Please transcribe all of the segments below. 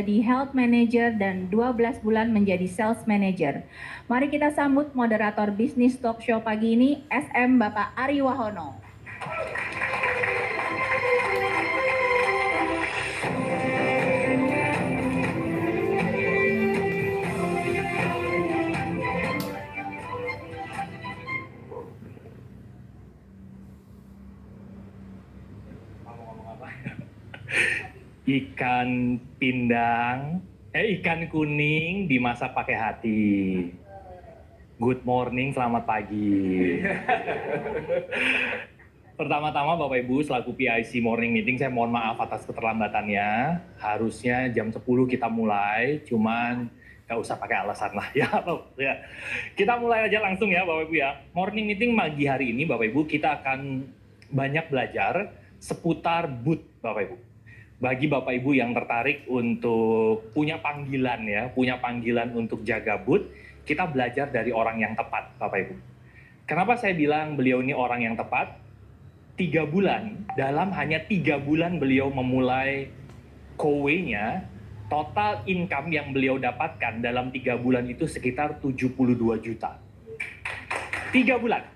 menjadi health manager dan 12 bulan menjadi sales manager. Mari kita sambut moderator bisnis talk show pagi ini, SM Bapak Ari Wahono. Ikan pindang, ikan kuning dimasak pakai hati. Good morning, selamat pagi. Pertama-tama Bapak Ibu selaku PIC Morning Meeting, saya mohon maaf atas keterlambatannya. Harusnya jam 10 kita mulai, cuman nggak usah pakai alasan lah ya. Kita mulai aja langsung ya Bapak Ibu ya. Morning Meeting pagi hari ini Bapak Ibu kita akan banyak belajar seputar booth Bapak Ibu. Bagi Bapak Ibu yang tertarik untuk punya panggilan ya, punya panggilan untuk jaga booth, kita belajar dari orang yang tepat Bapak Ibu. Kenapa saya bilang beliau ini orang yang tepat? 3 bulan, dalam hanya 3 bulan beliau memulai Kowe-nya, total income yang beliau dapatkan dalam 3 bulan itu sekitar 72 juta. 3 bulan.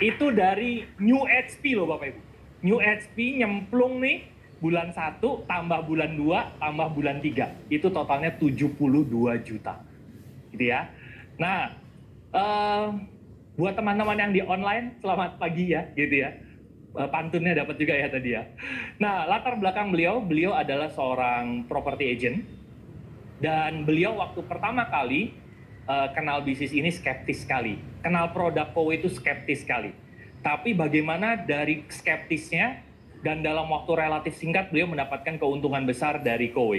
Itu dari New HP loh Bapak Ibu. New HP nyemplung nih, bulan 1 tambah bulan 2 tambah bulan 3 itu totalnya 72 juta gitu ya. Nah buat teman-teman yang di online selamat pagi ya gitu ya. Pantunnya dapat juga ya tadi ya. Nah latar belakang beliau adalah seorang property agent dan beliau waktu pertama kali kenal bisnis ini skeptis sekali, kenal produk Kowe itu skeptis sekali. Tapi bagaimana dari skeptisnya dan dalam waktu relatif singkat beliau mendapatkan keuntungan besar dari Kowe.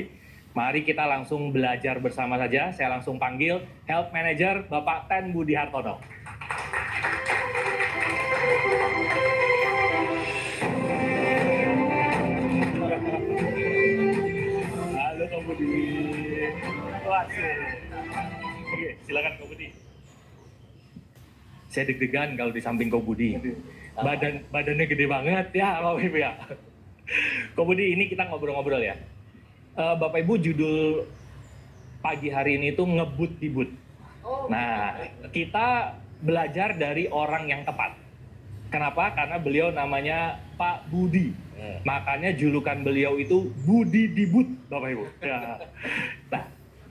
Mari kita langsung belajar bersama saja. Saya langsung panggil Health Manager Bapak Ten Budi Hartono. Halo Kak Budi. Oke, silakan Kak Budi. Saya deg-degan kalau di samping Kak Budi. Badannya gede banget ya Bapak Ibu ya. Kak Budi ini kita ngobrol-ngobrol ya. Bapak Ibu judul pagi hari ini itu ngebut di but. Nah kita belajar dari orang yang tepat. Kenapa? Karena beliau namanya Pak Budi. Makanya julukan beliau itu Budi di but Bapak Ibu. Ya. Nah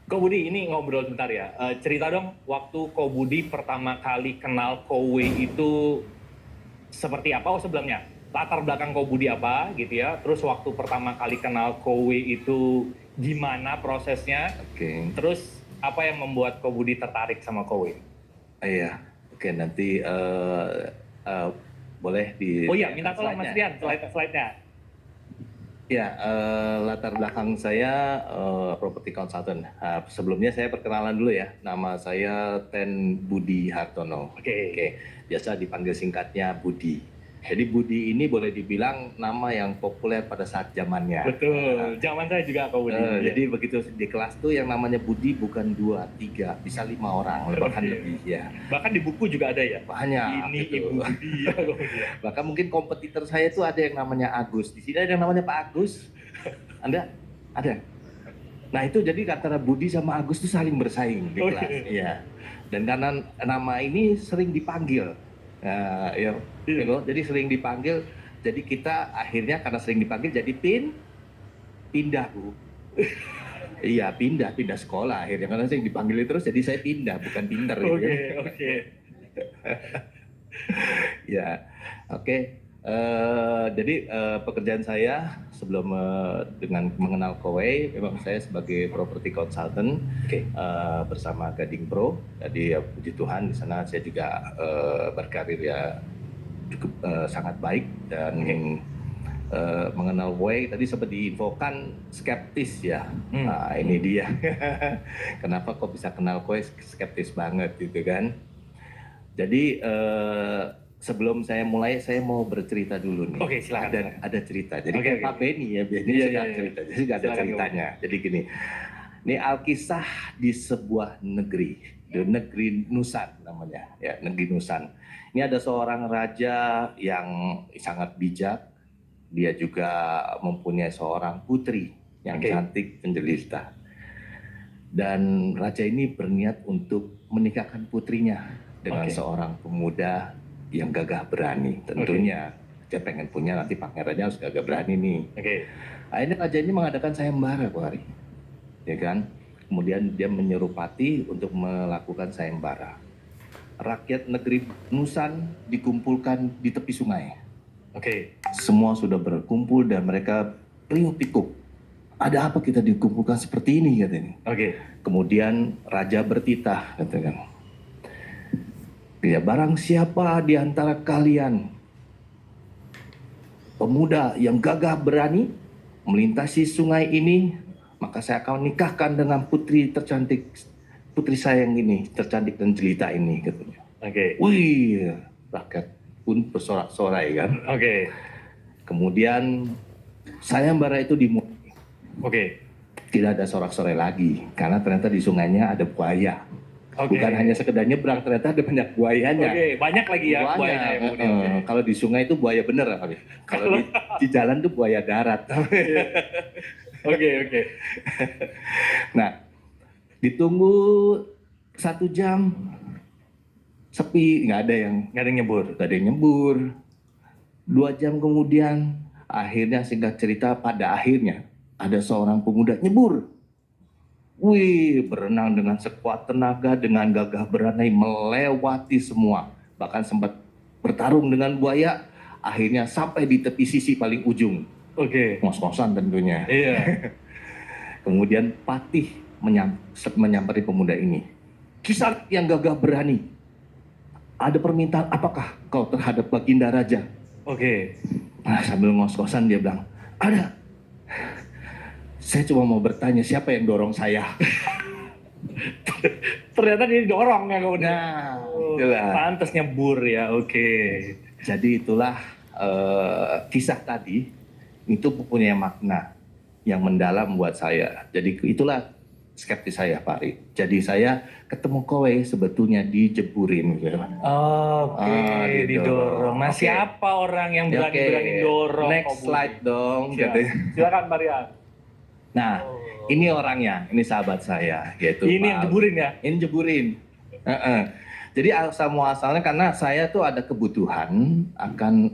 Kak Budi ini ngobrol sebentar ya. Cerita dong waktu Kak Budi pertama kali kenal Kowe itu seperti apa? Oh sebelumnya, latar belakang Kak Budi apa gitu ya. Terus waktu pertama kali kenal Kowe itu gimana prosesnya? Oke. Terus apa yang membuat Kak Budi tertarik sama Kowe? Iya, oke nanti boleh di. Oh iya, minta tolong Mas Rian slide-nya. Ya, latar belakang saya property consultant. Sebelumnya saya perkenalan dulu ya. Nama saya Ten Budi Hartono. Oke. Biasa dipanggil singkatnya Budi. Jadi Budi ini boleh dibilang nama yang populer pada saat zamannya. Betul. Zaman saya juga Kak Budi. Jadi begitu di kelas tuh yang namanya Budi bukan 2, 3, bisa 5 orang bahkan lebih ya. Bahkan di buku juga ada ya. Banyak. Ini gitu. Ibu Budi. Bahkan mungkin kompetitor saya itu ada yang namanya Agus. Di sini ada yang namanya Pak Agus. Anda ada? Nah itu jadi antara Budi sama Agus itu saling bersaing di kelas. Iya. Dan karena nama ini sering dipanggil, jadi sering dipanggil. Jadi kita akhirnya karena sering dipanggil jadi pindah Bu. Iya pindah sekolah akhirnya karena sering dipanggil terus jadi saya pindah bukan pinter. Oke. Ya, oke. Jadi pekerjaan saya sebelum dengan mengenal Kowe, memang saya sebagai property consultant bersama Gading Pro. Jadi ya, puji Tuhan di sana saya juga berkarir ya cukup sangat baik dan mengenal Kowe tadi sempat diinfokan skeptis ya. Nah ini dia. Kenapa kok bisa kenal Kowe skeptis banget gitu kan? Jadi sebelum saya mulai, saya mau bercerita dulu nih. Oke, silakan. Ada cerita. Jadi kayak Pak Benny ya, Benny suka cerita. Jadi nggak ada ceritanya. Jadi gini, ini Alkisah di sebuah negeri, di negeri Nusan namanya, ya negeri Nusan. Ini ada seorang raja yang sangat bijak. Dia juga mempunyai seorang putri yang Oke. cantik dan jelita. Dan raja ini berniat untuk menikahkan putrinya dengan Oke. seorang pemuda yang gagah berani. Tentunya dia pengen punya nanti pangerannya harus gagah berani nih. Oke. Akhirnya raja ini mengadakan sayembara, Pak Ari, ya kan? Kemudian dia menyuruh pati untuk melakukan sayembara. Rakyat negeri Nusan dikumpulkan di tepi sungai. Oke. Semua sudah berkumpul dan mereka riuh pikuk. Ada apa kita dikumpulkan seperti ini, katanya. Oke. Kemudian raja bertitah, katakan, ya barang siapa di antara kalian pemuda yang gagah berani melintasi sungai ini, maka saya akan nikahkan dengan putri tercantik, putri sayang ini, tercantik dan jelita ini, katanya. Oke. Wih, rakyat pun bersorak-sorai kan. Oke. Kemudian sayembara itu dimulai. Oke. Tidak ada sorak-sorai lagi karena ternyata di sungainya ada buaya. Oke. Bukan hanya sekedar nyebrang, ternyata ada banyak buayanya. Oke, banyak lagi ya Banyak. buayanya ya kemudian. Oke. Kalau di sungai itu buaya bener kali. Kalau di jalan itu buaya darat. Oke, oke. Nah, ditunggu 1 jam sepi, nggak ada yang Nyebur. nggak ada yang nyebur. 2 jam kemudian, akhirnya singkat cerita pada akhirnya ada seorang pemuda nyebur. Wih, berenang dengan sekuat tenaga, dengan gagah berani melewati semua. Bahkan sempat bertarung dengan buaya, akhirnya sampai di tepi sisi paling ujung. Oke. Ngos-ngosan tentunya. Iya. Kemudian Patih menyampari pemuda ini. Kisah yang gagah berani, ada permintaan apakah kau terhadap Baginda Raja? Oke. Nah, sambil ngos-ngosan dia bilang, ada. Saya cuma mau bertanya siapa yang dorong saya. Ternyata dia didorong ya kemudian. Nah, Oh, itulah. pantes nyebur ya. Oke. Jadi itulah kisah tadi itu punya makna yang mendalam buat saya. Jadi itulah skeptis saya, Pak Ari. Jadi saya ketemu kowe sebetulnya dijeburin gitu. Oke, Didorong. didorong. Nah, Oke. siapa orang yang Ya, berani-berani oke. dorong? Next Kobudi? slide dong, Silakan. katanya. Silakan, Marian. Nah, ini orangnya, ini sahabat saya, yaitu Ini Pak yang Alwi. jeburin ya? Ini jeburin. Heeh. Jadi asal muasalnya karena saya tuh ada kebutuhan akan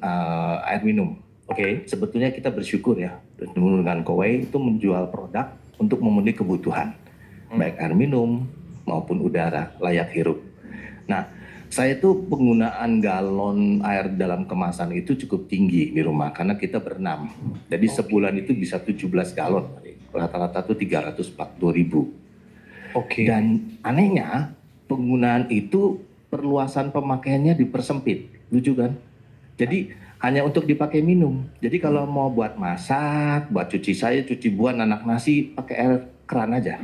air minum. Oke. Sebetulnya kita bersyukur ya dengan Kowei itu menjual produk untuk memenuhi kebutuhan baik air minum maupun udara layak hirup. Nah, saya tuh penggunaan galon air dalam kemasan itu cukup tinggi di rumah karena kita berenam. Jadi sebulan itu bisa 17 galon. Rata-rata tuh 340.000. Oke. Dan anehnya penggunaan itu perluasan pemakaiannya dipersempit, lucu kan? Jadi hanya untuk dipakai minum. Jadi kalau mau buat masak, buat cuci sayur, cuci buah, nanak nasi, pakai air keran aja.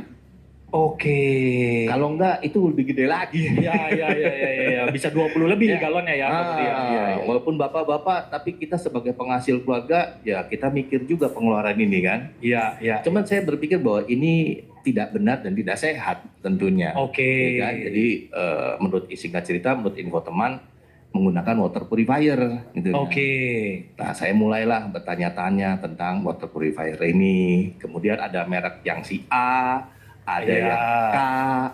Oke. Kalau enggak itu lebih gede lagi. Ya. Bisa 20 lebih Ya. galonnya ya kemudian. Iya. Walaupun bapak-bapak, tapi kita sebagai penghasil keluarga, ya kita mikir juga pengeluaran ini kan. Iya. Cuman saya berpikir bahwa ini tidak benar dan tidak sehat tentunya. Oke. Ya kan? Jadi menurut singkat cerita, menurut info teman, menggunakan water purifier gitu. Oke. Nah, saya mulailah bertanya-tanya tentang water purifier ini. Kemudian ada merek yang si A, ada Iya. yang K,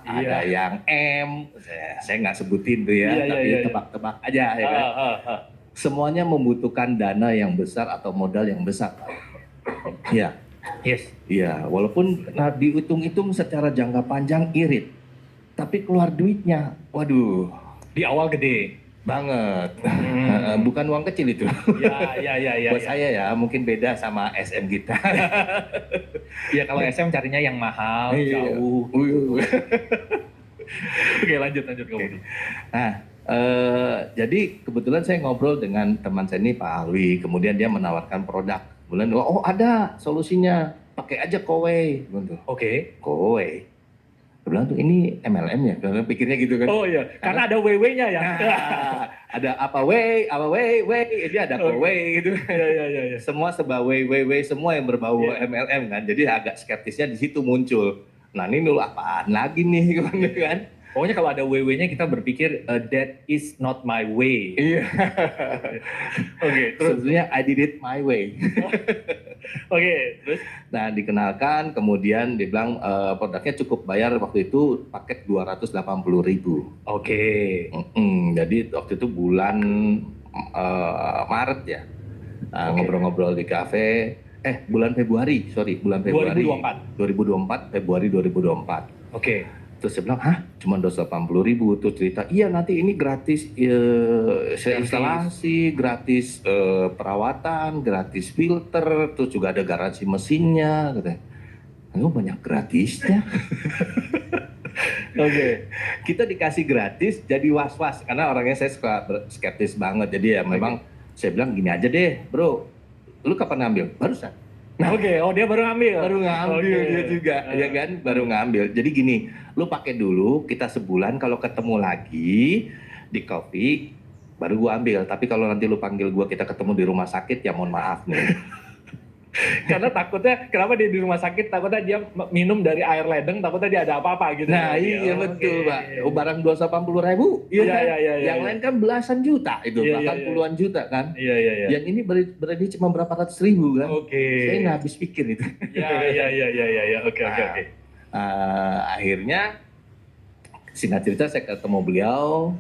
Iya. ada yang M. Saya nggak sebutin tuh ya, tapi Iya. tebak-tebak aja ya kan. Semuanya membutuhkan dana yang besar atau modal yang besar. Iya. Yes. Iya, walaupun dihitung-hitung secara jangka panjang irit. Tapi keluar duitnya, waduh, Di awal gede. banget. Hmm. Bukan uang kecil itu. Ya. Buat saya ya, mungkin beda sama SM kita. Ya kalau SM carinya yang mahal, Iya. jauh. Oke, lanjut kemudian. Nah, jadi kebetulan saya ngobrol dengan teman saya ini Pak Alwi, kemudian dia menawarkan produk. Kemudian, oh ada solusinya, pakai aja Kowei. Gitu. Oke. Kowei. Dia bilang tuh ini MLM ya, karena pikirnya gitu kan. Oh iya, karena ada WW-nya ya. Nah, ada apa way, ini ada Kowei gitu. Iya. Semua serba way, semua yang berbau MLM kan. Jadi agak skeptisnya di situ muncul. Nah ini dulu apaan lagi nih kan? Pokoknya kalau ada WW-nya kita berpikir that is not my way. Iya. Oke, terus Sebetulnya I did it my way. Oke, terus? Nah, dikenalkan, kemudian dia bilang produknya cukup bayar waktu itu paket 280.000. Oke. Jadi waktu itu bulan Maret ya. Nah, Oke. ngobrol-ngobrol di kafe. Bulan Februari, bulan Februari 2024, Februari 2024. Oke. Terus saya bilang, hah, cuma 280.000. Terus cerita, iya nanti ini gratis saya instalasi, gratis perawatan, gratis filter, terus juga ada garansi mesinnya. Katanya, oh banyak gratisnya. Oke. Kita dikasih gratis, jadi was-was. Karena orangnya saya suka skeptis banget. Jadi ya memang saya bilang gini aja deh, bro. Lu kapan ngambil? Barusan. Oke, oh dia baru ngambil. Baru ngambil dia juga, ya kan? Baru ngambil. Jadi gini, lu pakai dulu, kita sebulan kalau ketemu lagi di coffee, baru gua ambil. Tapi kalau nanti lu panggil gua kita ketemu di rumah sakit, ya mohon maaf nih. Karena takutnya, kenapa dia di rumah sakit, takutnya dia minum dari air ledeng, takutnya dia ada apa-apa gitu. Nah iya betul Pak, barang 280.000, Iya. Yang lain kan belasan juta itu, bahkan puluhan juta kan. Iya. Yang ini berarti cuma berapa ratus ribu kan. Oke. Saya nggak habis pikir itu. Iya. Oke. Akhirnya singkat cerita saya ketemu beliau,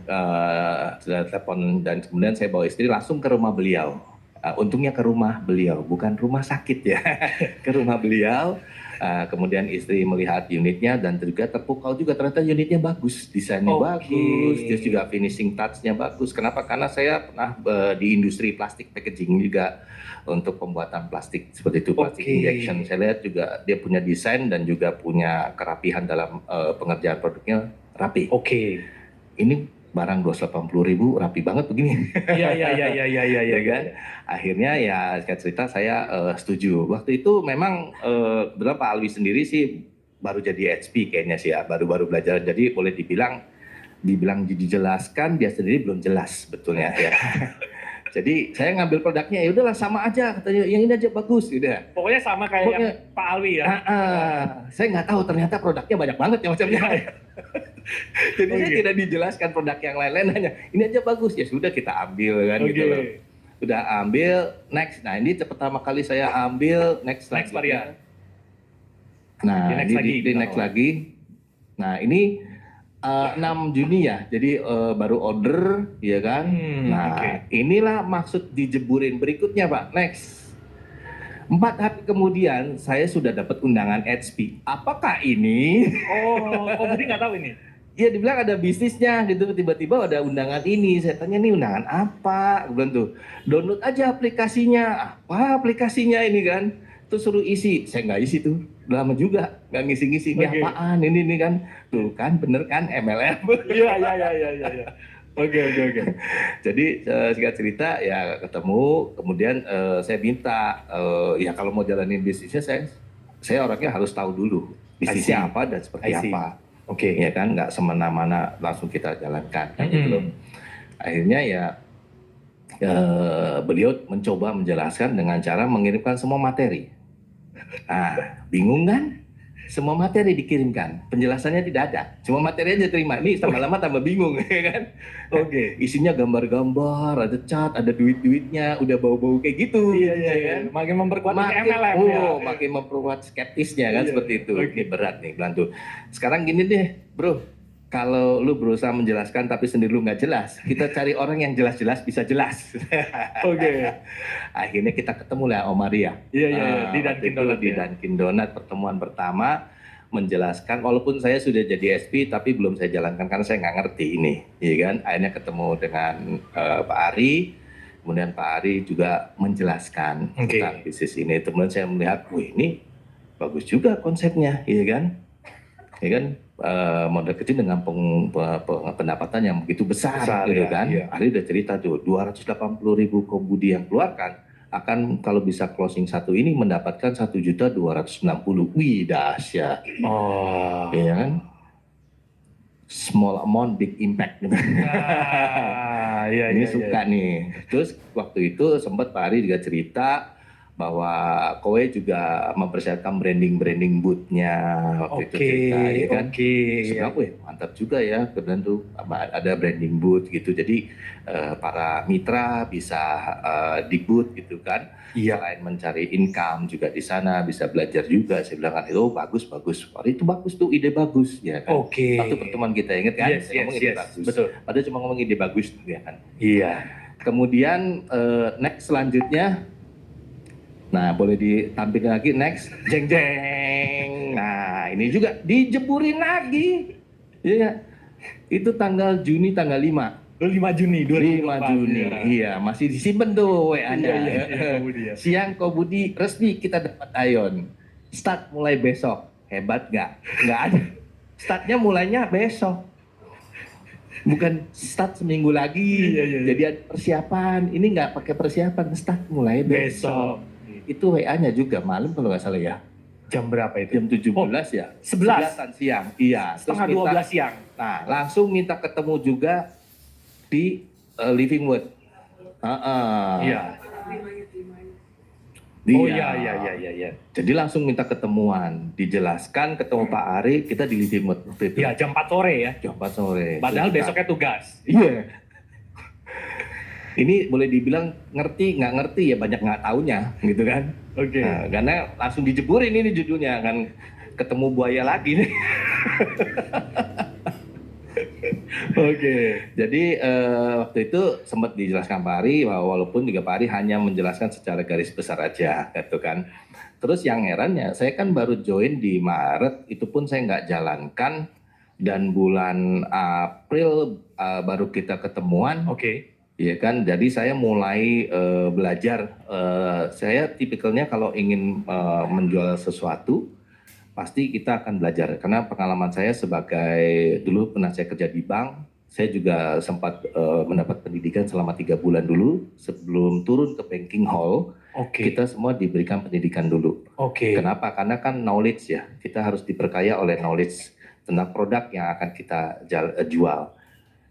telepon dan kemudian saya bawa istri langsung ke rumah beliau. Untungnya ke rumah beliau, bukan rumah sakit ya, ke rumah beliau. Kemudian istri melihat unitnya dan juga terpukau juga, ternyata unitnya bagus, desainnya bagus, terus juga finishing touch-nya bagus. Kenapa? Karena saya pernah di industri plastik packaging juga untuk pembuatan plastik seperti itu, plastik injection. Saya lihat juga dia punya desain dan juga punya kerapihan dalam pengerjaan produknya rapi. Ini barang 280.000 rapi banget begini. Iya kan. Akhirnya ya cerita saya setuju. Waktu itu memang kebetulan Pak Alwi sendiri sih baru jadi HP kayaknya sih ya, baru belajar. Jadi boleh dibilang dijelaskan, dia sendiri belum jelas betulnya ya. Jadi saya ngambil produknya, ya udahlah sama aja katanya, yang ini aja bagus gitu ya. Pokoknya sama kayak yang Pak Alwi ya. Saya nggak tahu ternyata produknya banyak banget ya macamnya. Jadi saya tidak dijelaskan produk yang lain-lain, hanya ini aja bagus, ya sudah kita ambil kan gitu loh. Udah ambil, next. Nah ini pertama kali saya ambil next varian. Nah di next lagi. Nah ini 6 Juni ya, jadi baru order ya kan. Inilah maksud dijeburin berikutnya Pak, next. 4 hari kemudian saya sudah dapat undangan HP. Apakah ini? Oh Budi nggak tahu ini? Ya dibilang ada bisnisnya gitu, tiba-tiba ada undangan ini. Saya tanya nih undangan apa? Gue bilang tuh, download aja aplikasinya. Apa aplikasinya ini kan? Terus suruh isi. Saya nggak isi tuh, udah lama juga nggak ngisi-ngisi. Ini apaan ini kan? Tuh kan bener kan MLM. Iya. Oke. Jadi singkat cerita ya ketemu, kemudian saya minta ya kalau mau jalanin bisnisnya saya orangnya harus tahu dulu bisnisnya apa dan seperti apa. Ya kan, nggak semena-mena langsung kita jalankan kan gitu loh. Akhirnya ya beliau mencoba menjelaskan dengan cara mengirimkan semua materi. Bingung kan? Semua materi dikirimkan, penjelasannya tidak ada, cuma materi aja terima. Ini lama-lama tambah bingung, ya kan? Isinya gambar-gambar, ada cat, ada duit-duitnya, udah bau-bau kayak gitu. Iya kan? Makin memperkuat MLM makin memperkuat skeptisnya kan seperti itu. Ini berat nih, bilang tuh. Sekarang gini deh, bro. Kalau lu berusaha menjelaskan tapi sendiri lu nggak jelas, kita cari orang yang jelas-jelas bisa jelas. Akhirnya kita ketemu lah Om Maria. Iya. Di Dunkin Donat pertemuan pertama menjelaskan, walaupun saya sudah jadi SP tapi belum saya jalankan karena saya nggak ngerti ini, ya kan. Akhirnya ketemu dengan Pak Ari, kemudian Pak Ari juga menjelaskan tentang bisnis ini. Kemudian saya melihat, wih ini bagus juga konsepnya, ya kan. Modal kecil dengan pendapatan yang begitu besar gitu kan. Ari udah cerita tuh 280.000 Budi yang keluarkan akan kalau bisa closing satu ini mendapatkan 1.290.000. Wih dahsyat. Iya kan? Small amount big impact. Ini suka nih. Terus waktu itu sempat Pak Ari juga cerita bahwa Kowe juga mempersiapkan branding booth-nya waktu itu cerita, ya kan? Sebenarnya, wih, mantap juga ya, kemudian tuh ada branding booth gitu. Jadi para mitra bisa di booth gitu kan. Iya. Selain mencari income juga di sana bisa belajar juga. Saya bilang kan, oh bagus. Wah, itu bagus tuh, ide bagus ya kan. Waktu pertemuan kita ingat kan, saya ngomong ide bagus. Betul. Padahal cuma ngomong ide bagus ya kan. Iya. Kemudian next selanjutnya, nah boleh ditampilkan lagi next, jeng jeng. Nah ini juga dijeburin lagi, ya itu tanggal Juni tanggal 5. 5 Juni 5 Juni, iya masih disimpan tuh WA-nya. Iya. Siang Kobudi resmi kita dapat Ion. Start mulai besok, hebat nggak? Nggak ada. Startnya mulainya besok. Bukan start seminggu lagi, jadi ada persiapan. Ini nggak pakai persiapan, start mulai besok. Itu WA-nya juga malam kalau nggak salah ya. Jam berapa itu? Jam 17 ya? 11 siang, iya. Setengah 12 siang. Nah, langsung minta ketemu juga di Living Wood. Iya. Iya. Jadi langsung minta ketemuan, dijelaskan, ketemu Pak Ari, kita di Living Wood. Iya, jam 4 sore ya. Jam 4 sore. Padahal besoknya tugas. Iya. Ini boleh dibilang ngerti, nggak ngerti ya banyak nggak taunya gitu kan. Oke. Nah, karena langsung dijeburin ini judulnya kan, ketemu buaya lagi nih. Oke, jadi waktu itu sempat dijelaskan Pak Ari bahwa walaupun juga Pak Ari hanya menjelaskan secara garis besar aja, gitu kan. Terus yang herannya, saya kan baru join di Maret, itu pun saya nggak jalankan, dan bulan April baru kita ketemuan. Oke. Iya kan, jadi saya mulai belajar. Saya tipikalnya kalau ingin menjual sesuatu, pasti kita akan belajar. Karena pengalaman saya sebagai, dulu pernah saya kerja di bank, saya juga sempat mendapat pendidikan selama 3 bulan dulu. Sebelum turun ke banking hall, kita semua diberikan pendidikan dulu. Kenapa? Karena kan knowledge ya, kita harus diperkaya oleh knowledge tentang produk yang akan kita jual.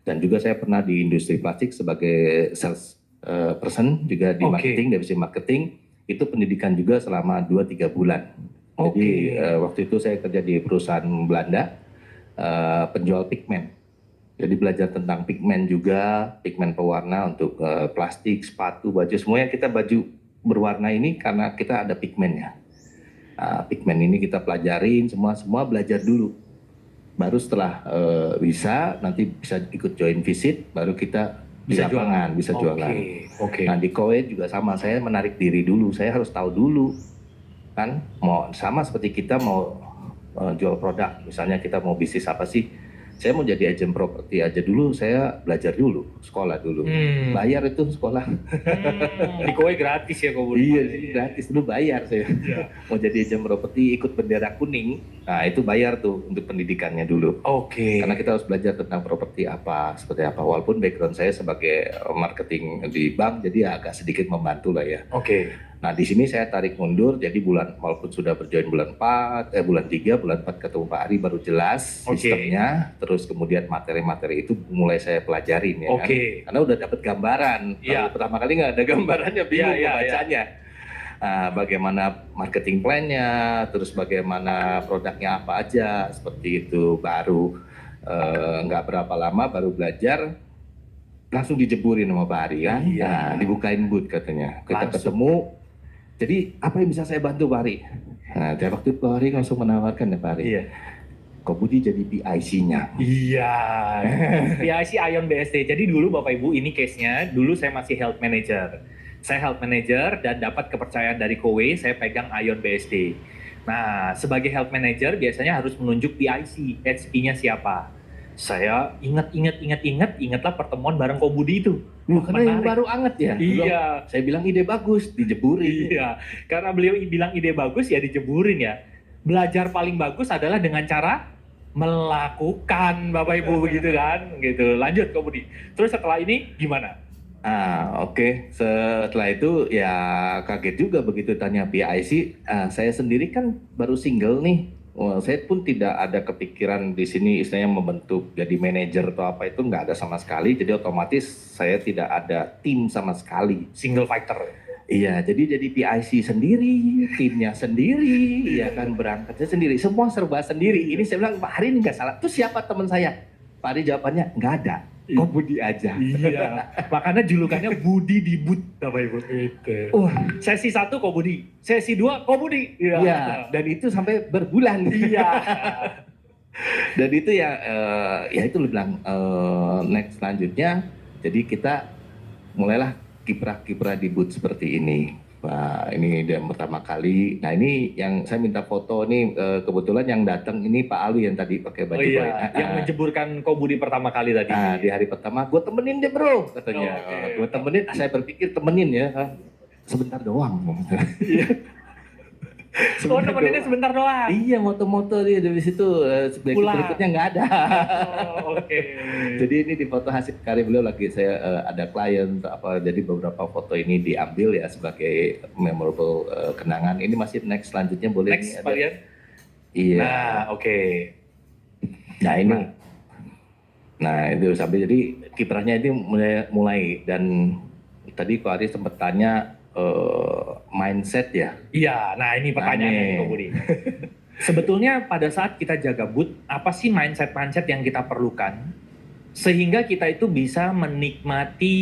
Dan juga saya pernah di industri plastik sebagai sales person, juga di marketing, divisi marketing. Itu pendidikan juga selama 2-3 bulan. Jadi waktu itu saya kerja di perusahaan Belanda, penjual pigmen. Jadi belajar tentang pigmen juga, pigmen pewarna untuk plastik, sepatu, baju, semuanya kita baju berwarna ini karena kita ada pigmennya. Pigmen ini kita pelajarin, semua belajar dulu. Baru setelah bisa, nanti bisa ikut join visit, baru kita bisa jualan. Nah di Kowe juga sama, saya menarik diri dulu, saya harus tahu dulu. Kan mau sama seperti kita mau jual produk, misalnya kita mau bisnis apa sih, saya mau jadi agent properti aja dulu, saya belajar dulu, sekolah dulu, bayar itu sekolah. Di Kowe gratis ya Kobudi? Iya gratis, dulu bayar saya. Mau jadi agent properti ikut bendera kuning, nah itu bayar tuh untuk pendidikannya dulu. Karena kita harus belajar tentang properti apa, seperti apa, walaupun background saya sebagai marketing di bank, jadi agak sedikit membantu lah ya. Nah di sini saya tarik mundur, jadi walaupun sudah berjoin bulan 3, bulan 4 ketemu Pak Ari baru jelas sistemnya, terus kemudian materi-materi itu mulai saya pelajarin ya kan, karena udah dapat gambaran. Kalau pertama kali nggak ada gambarannya, bingung membacanya. Bagaimana marketing plan-nya, terus bagaimana produknya apa aja, seperti itu. Baru nggak berapa lama baru belajar, langsung dijeburin sama Pak Ari kan. Nah, dibukain booth katanya, kita ketemu. Jadi apa yang bisa saya bantu Pak Ari? Nah, dari waktu itu Pak Ari langsung menawarkan ya Pak Ari. Kobudi jadi PIC-nya. Iya. PIC Ion BSD. Jadi dulu Bapak Ibu, ini case-nya, dulu saya masih health manager. Saya health manager dan dapat kepercayaan dari Kowe, saya pegang Ion BSD. Nah, sebagai health manager biasanya harus menunjuk PIC, HP-nya siapa. Saya ingatlah pertemuan bareng Kobudi itu. Karena yang baru anget ya. Iya. Saya bilang ide bagus, dijeburin. Iya. Karena beliau bilang ide bagus ya dijeburin ya. Belajar paling bagus adalah dengan cara melakukan, Bapak Ibu, begitu kan? Gitu. Lanjut Kobudi. Terus setelah ini gimana? Setelah itu ya kaget juga begitu tanya PIC. Saya sendiri kan baru single nih. Saya pun tidak ada kepikiran di sini istilahnya membentuk jadi manajer atau apa, itu nggak ada sama sekali. Jadi otomatis saya tidak ada tim sama sekali. Single fighter. Iya, jadi PIC sendiri, timnya sendiri, ya kan berangkatnya sendiri, semua serba sendiri. Ini saya bilang, Pak Hari ini nggak salah. Terus siapa teman saya? Pak Hari jawabannya, nggak ada. Kok Budi aja. Iya, makanya julukannya Budi di Boot, Bapak Ibu. Sesi 1 kok Budi, sesi 2 kok Budi. Iya, dan itu sampai berbulan. Iya. Dan itu ya, ya itu lu bilang next selanjutnya. Jadi kita mulailah kiprah-kiprah di booth seperti ini. Wah, ini yang pertama kali. Nah ini yang saya minta foto nih, kebetulan yang datang ini Pak Alwi yang tadi pakai baju boy. Yang menjeburkan kok Budi pertama kali tadi. Nah, di hari pertama, gue temenin deh bro, katanya. Gue temenin, saya berpikir temenin ya, sebentar doang. Oh, temeninnya sebentar doang. Iya, moto-moto dia dari situ, berikutnya nggak ada. Oke. Jadi ini di foto hasil karya beliau lagi saya ada klien apa, jadi beberapa foto ini diambil ya sebagai memorable kenangan. Ini masih next selanjutnya boleh. Next kalian. Iya. Nah, oke. Nah ini. Nah itu sampai jadi kiprahnya ini mulai dan tadi Pak Ari sempat tanya mindset ya. Iya, nah ini pertanyaannya Kak Budi. Sebetulnya pada saat kita jaga booth, apa sih mindset yang kita perlukan sehingga kita itu bisa menikmati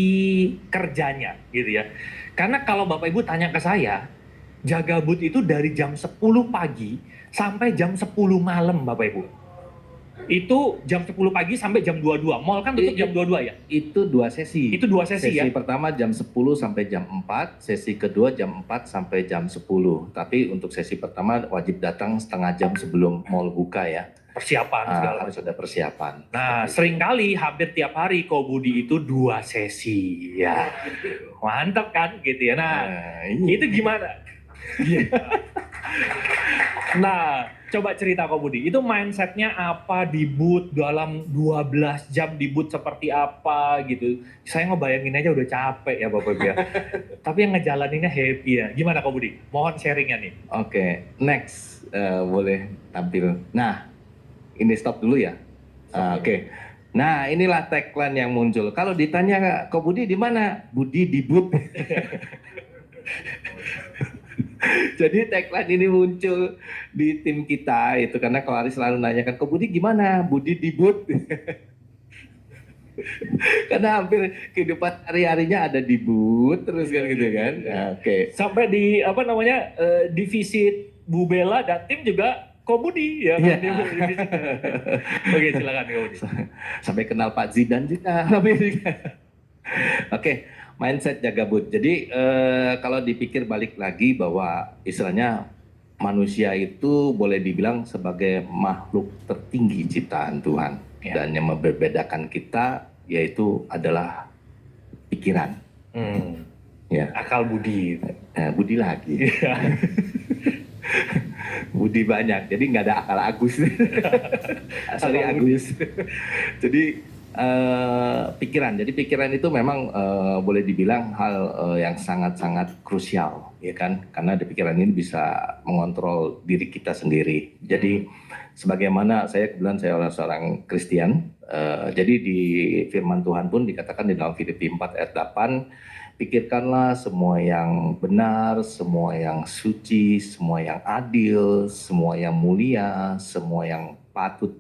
kerjanya gitu ya. Karena kalau Bapak Ibu tanya ke saya, jaga booth itu dari jam 10 pagi sampai jam 10 malam Bapak Ibu. Itu jam 10 pagi sampai jam 22. Mall kan tutup jam 22 ya? Itu 2 sesi. Itu 2 sesi ya? Sesi pertama jam 10 sampai jam 4, sesi kedua jam 4 sampai jam 10. Tapi untuk sesi pertama wajib datang setengah jam sebelum mall buka ya. Persiapan segala harus ada persiapan. Nah, seringkali hampir tiap hari Ko Budi itu 2 sesi ya. Mantap kan gitu ya. Nah, itu gimana? Nah, coba cerita Ko Budi, itu mindsetnya apa di booth dalam 12 jam di booth seperti apa gitu. Saya ngebayangin aja udah capek ya Bapak Ibu ya. Tapi yang ngejalaninnya happy ya. Gimana Ko Budi? Mohon sharingnya nih. Oke, next boleh tampil. Nah, ini stop dulu ya. Oke. Nah, inilah tagline yang muncul. Kalau ditanya Ko Budi di mana? Budi di booth. Jadi tagline ini muncul di tim kita itu karena Ko Ari selalu nanyakan, Ko Budi gimana? Budi di booth. Karena hampir kehidupan hari-harinya ada di booth terus kan gitu kan. Oke. Sampai di apa namanya divisi Bu Bella dan tim juga Ko Budi ya. Oke, silakan Ko Budi. Sampai kenal Pak Zidan juga. Oke. Mindset jaga booth. Jadi kalau dipikir balik lagi bahwa istilahnya manusia itu boleh dibilang sebagai makhluk tertinggi ciptaan Tuhan. Ya. Dan yang membedakan kita yaitu adalah pikiran. Ya. Akal budi. Budi lagi. Budi banyak, jadi nggak ada akal Agus. Sorry Agus. Jadi pikiran. Jadi pikiran itu memang boleh dibilang hal yang sangat-sangat krusial, ya kan? Karena di pikiran ini bisa mengontrol diri kita sendiri. Jadi sebagaimana saya kebetulan saya seorang Kristen, jadi di firman Tuhan pun dikatakan di dalam Filipi 4 ayat 8, pikirkanlah semua yang benar, semua yang suci, semua yang adil, semua yang mulia, semua yang patut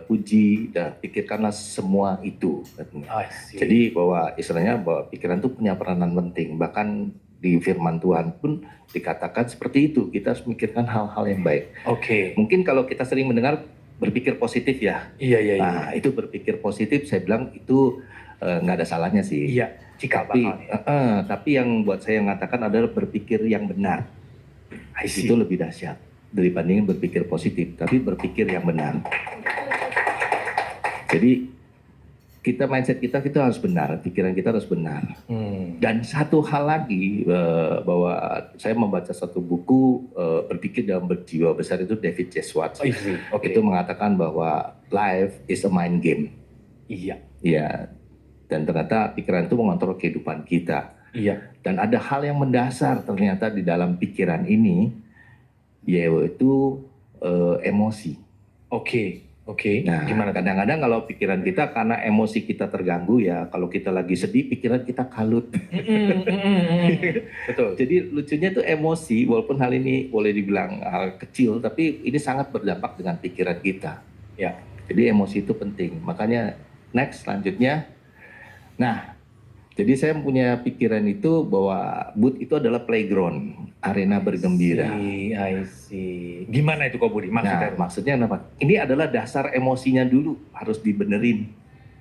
puji, dan pikirkanlah semua itu. Jadi bahwa istilahnya bahwa pikiran itu punya peranan penting. Bahkan di firman Tuhan pun dikatakan seperti itu. Kita harus memikirkan hal-hal yang baik. Oke. Mungkin kalau kita sering mendengar berpikir positif ya. Iya. Nah itu berpikir positif, saya bilang itu nggak ada salahnya sih. Iya. Tapi yang buat saya mengatakan adalah berpikir yang benar. Itu lebih dahsyat dibandingin berpikir positif, tapi berpikir yang benar. Jadi mindset kita harus benar, pikiran kita harus benar. Dan satu hal lagi bahwa saya membaca satu buku berpikir dalam berjiwa besar itu David J. Schwartz. Itu mengatakan bahwa life is a mind game. Iya. Iya. Dan ternyata pikiran itu mengontrol kehidupan kita. Iya. Dan ada hal yang mendasar ternyata di dalam pikiran ini, yaitu emosi. Oke. Oke, Nah, gimana? kadang-kadang kalau pikiran kita karena emosi kita terganggu ya, kalau kita lagi sedih pikiran kita kalut. Betul. Jadi lucunya tuh emosi, walaupun hal ini boleh dibilang hal kecil, tapi ini sangat berdampak dengan pikiran kita. Ya. Jadi emosi itu penting. Makanya next selanjutnya, nah jadi saya punya pikiran itu bahwa booth itu adalah playground, arena bergembira. I see. Gimana itu Kak Budi maksudnya? Nah, maksudnya apa? Ini adalah dasar emosinya dulu harus dibenerin.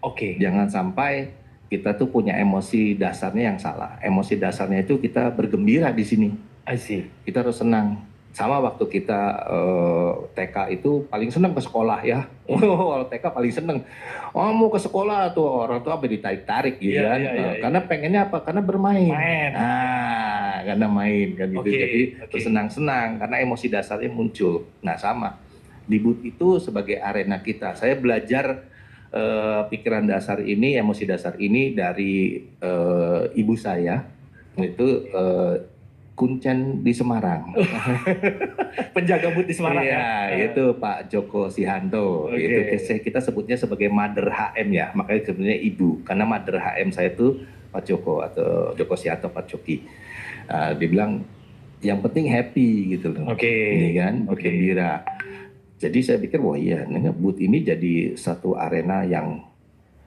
Oke. Jangan sampai kita tuh punya emosi dasarnya yang salah. Emosi dasarnya itu kita bergembira di sini. I see. Kita harus senang. Sama waktu kita TK itu paling senang ke sekolah ya. Kalau TK paling senang. Oh mau ke sekolah tuh orang tua sampai ditarik-tarik gitu Iya, kan. iya. Karena pengennya apa? Karena bermain. Main. Karena main kan gitu. Oke, Jadi oke. bersenang-senang karena emosi dasarnya muncul. Nah sama. Di booth itu sebagai arena kita. Saya belajar pikiran dasar ini, emosi dasar ini dari ibu saya. Itu Kuncen di Semarang. Penjaga booth di Semarang Iya, ya. itu Pak Joko Sihanto. Oke. Itu kita sebutnya sebagai Mother HM ya, makanya sebenarnya ibu. Karena Mother HM saya itu Pak Joko atau Joko Sihanto Pak Joki. Dia bilang yang penting happy gitu loh. Oke. Ini kan, Oke. gembira. Jadi saya pikir wah iya, booth ini jadi satu arena yang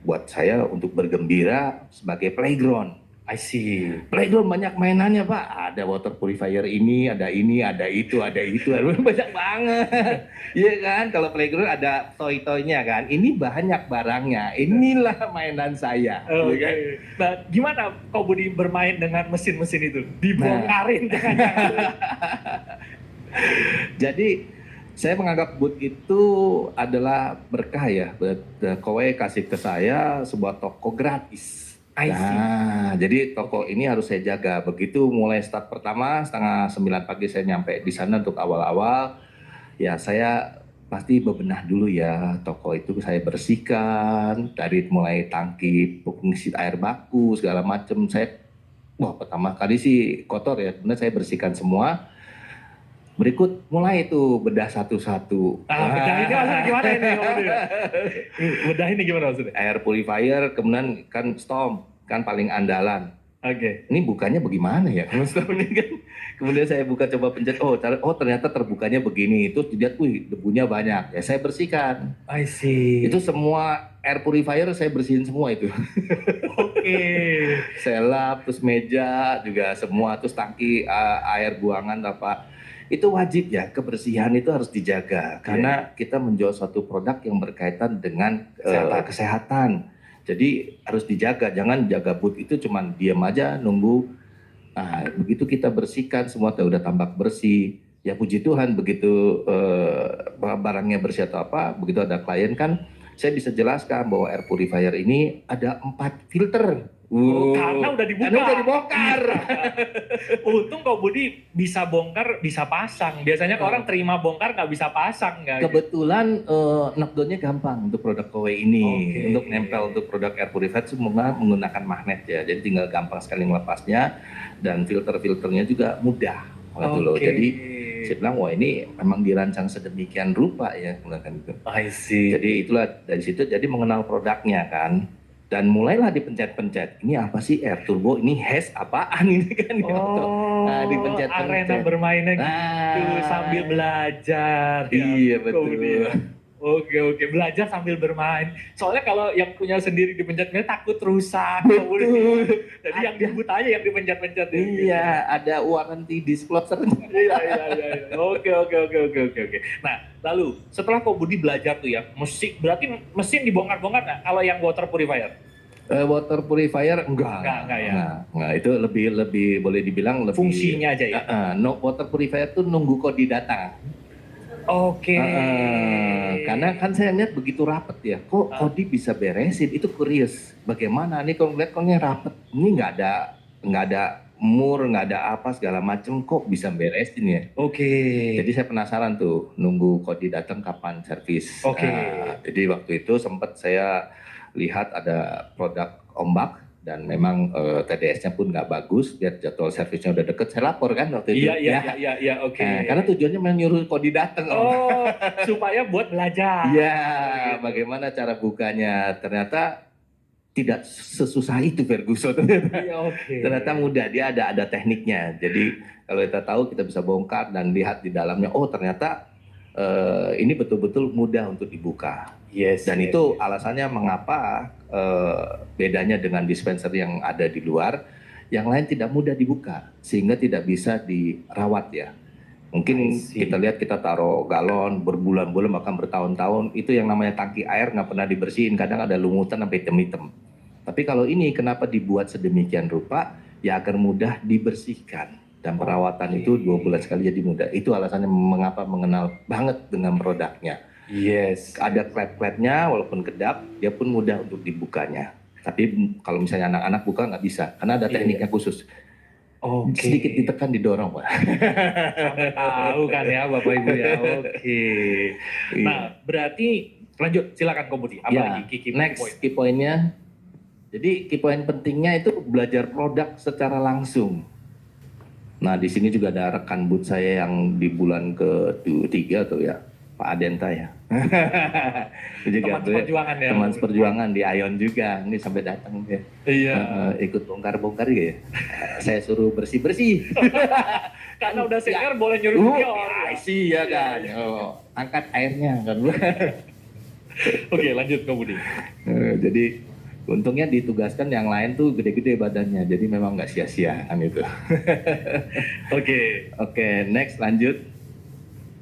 buat saya untuk bergembira sebagai playground. I see. Playground banyak mainannya Pak, ada water purifier ini, ada itu, banyak banget. Iya kan, kalau playground ada toy-toynya kan, ini banyak barangnya, inilah mainan saya. Oke. Iya kan? Nah, gimana Kak Budi bermain dengan mesin-mesin itu? Dibongkarin jangan-jangan. Jadi saya menganggap booth itu adalah berkah ya, Kowe kasih ke saya sebuah toko gratis. I see. Nah, jadi toko ini harus saya jaga. Begitu mulai start pertama, setengah 9 pagi saya nyampe di sana untuk awal-awal. Ya saya pasti bebenah dulu ya, toko itu saya bersihkan. Dari mulai tangki pengisi air baku, segala macam. Wah pertama kali sih kotor ya, kemudian saya bersihkan semua. Berikut mulai itu bedah satu-satu. Bedah ini maksudnya gimana ini Kak Budi? Bedah ini gimana maksudnya? Air purifier, kemudian kan Storm, kan paling andalan. Oke. Ini bukanya bagaimana ya? Kemudian saya buka coba pencet, oh ternyata terbukanya begini. Terus dilihat, wih debunya banyak. Ya saya bersihkan. I see. Itu semua air purifier saya bersihin semua itu. Oke. Saya lap, terus meja juga semua, terus tangki air buangan apa. Itu wajib ya, kebersihan itu harus dijaga. Karena kita menjual suatu produk yang berkaitan dengan kesehatan. Jadi harus dijaga, jangan jaga booth itu cuman diam aja nunggu. Nah, begitu kita bersihkan semua udah tambak bersih. Ya puji Tuhan begitu barangnya bersih atau apa, begitu ada klien kan saya bisa jelaskan bahwa air purifier ini ada 4 filter. Karena udah dibuka. Karena udah dibongkar. Untung Kak Budi bisa bongkar, bisa pasang. Biasanya orang terima bongkar nggak bisa pasang nggak? Kebetulan knockdownnya gampang untuk produk Kowe ini. Oke. Untuk nempel untuk produk air purifier semua menggunakan magnet ya. Jadi tinggal gampang sekali melepasnya dan filter-filternya juga mudah. Gitu loh. Jadi saya bilang wah ini memang dirancang sedemikian rupa ya. Gitu. I see. Jadi itulah dari situ jadi mengenal produknya kan. Dan mulailah dipencet-pencet. Ini apa sih air turbo? Ini HES apaan ini kan? Nah, dipencet-pencet. Arena bermainnya gitu sambil belajar. Iya betul. Oke, belajar sambil bermain. Soalnya kalau yang punya sendiri dipencet-pencet takut rusak. Betul. Jadi yang dibut aja yang dipencet-pencet. Iya, ada warranty disclosure. Iya. Oke. Nah, lalu setelah Kak Budi belajar tuh ya, berarti mesin dibongkar-bongkar nggak? Kalau yang water purifier? Water purifier enggak ya. Nah, itu lebih boleh dibilang lebih fungsinya aja ya. No, water purifier tuh nunggu kodi datang. Oke. Karena kan saya lihat begitu rapet ya, kok kodi bisa beresin, itu curious. Bagaimana nih kalau ngeliat koknya rapet, ini nggak ada mur, nggak ada apa segala macem, kok bisa beresin ya. Oke. Jadi saya penasaran tuh, nunggu kodi datang kapan servis. Oke. Jadi waktu itu sempat saya lihat ada produk ombak dan memang TDS-nya pun nggak bagus, biar jadwal servisnya udah deket, saya lapor kan waktu itu. Iya, oke. Nah, karena tujuannya menyuruh Kodi datang. Oh, supaya buat belajar. Iya, gitu. bagaimana cara bukanya? Ternyata tidak sesusah itu Ferguson. Iya, oke. Ternyata mudah, dia ada tekniknya. Jadi kalau kita tahu kita bisa bongkar dan lihat di dalamnya, oh ternyata ini betul-betul mudah untuk dibuka. Yes. Dan itu alasannya mengapa bedanya dengan dispenser yang ada di luar, yang lain tidak mudah dibuka sehingga tidak bisa dirawat ya. Mungkin kita lihat kita taruh galon berbulan-bulan bahkan bertahun-tahun, itu yang namanya tangki air nggak pernah dibersihin, kadang ada lungutan sampai hitam-hitam. Tapi kalau ini kenapa dibuat sedemikian rupa? Ya agar mudah dibersihkan. Dan perawatan itu 2 bulan sekali jadi mudah. Itu alasannya mengapa mengenal banget dengan produknya. Yes. Ada klep-klepnya walaupun kedap, dia pun mudah untuk dibukanya. Tapi kalau misalnya anak-anak buka nggak bisa, karena ada tekniknya khusus. Sedikit ditekan didorong Pak. Sampai tahu kan ya Bapak Ibu ya. Oke. Nah berarti lanjut silakan Ko Budi. Apa lagi key point-nya? Jadi key point pentingnya itu belajar produk secara langsung. Nah di sini juga ada rekan booth saya yang di bulan ke-3 tuh ya, Pak Adenta ya. Teman seperjuangan ya. Teman seperjuangan di Ion juga, ini sampai datang ya. Iya. Ikut bongkar-bongkar ya. Saya suruh bersih-bersih. Karena udah senior boleh nyuruh junior. Iya kan. Angkat airnya kan. Oke lanjut Ko Budi. Jadi untungnya ditugaskan yang lain tuh gede-gede badannya, jadi memang nggak sia-sia kan itu. Oke, next lanjut.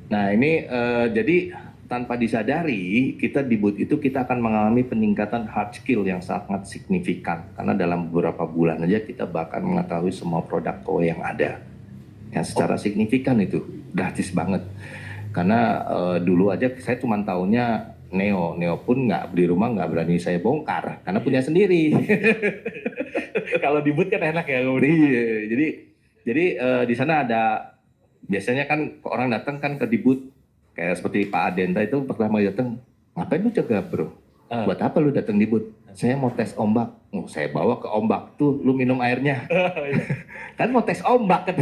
Nah ini jadi tanpa disadari kita di booth itu kita akan mengalami peningkatan hard skill yang sangat signifikan karena dalam beberapa bulan aja kita bahkan mengetahui semua produk KOE yang ada. Yang secara signifikan itu gratis banget. Karena dulu aja saya cuma taunya Neo pun nggak beli rumah nggak berani saya bongkar karena punya sendiri. Kalau di booth kan enak ya. Iya, jadi di sana ada biasanya kan orang datang kan ke di booth kayak seperti Pak Adenta itu pertama datang, ngapain lu jaga bro? Buat apa lu datang di booth? Saya mau tes ombak. Saya bawa ke ombak tuh, lu minum airnya. Kan mau tes ombak kan?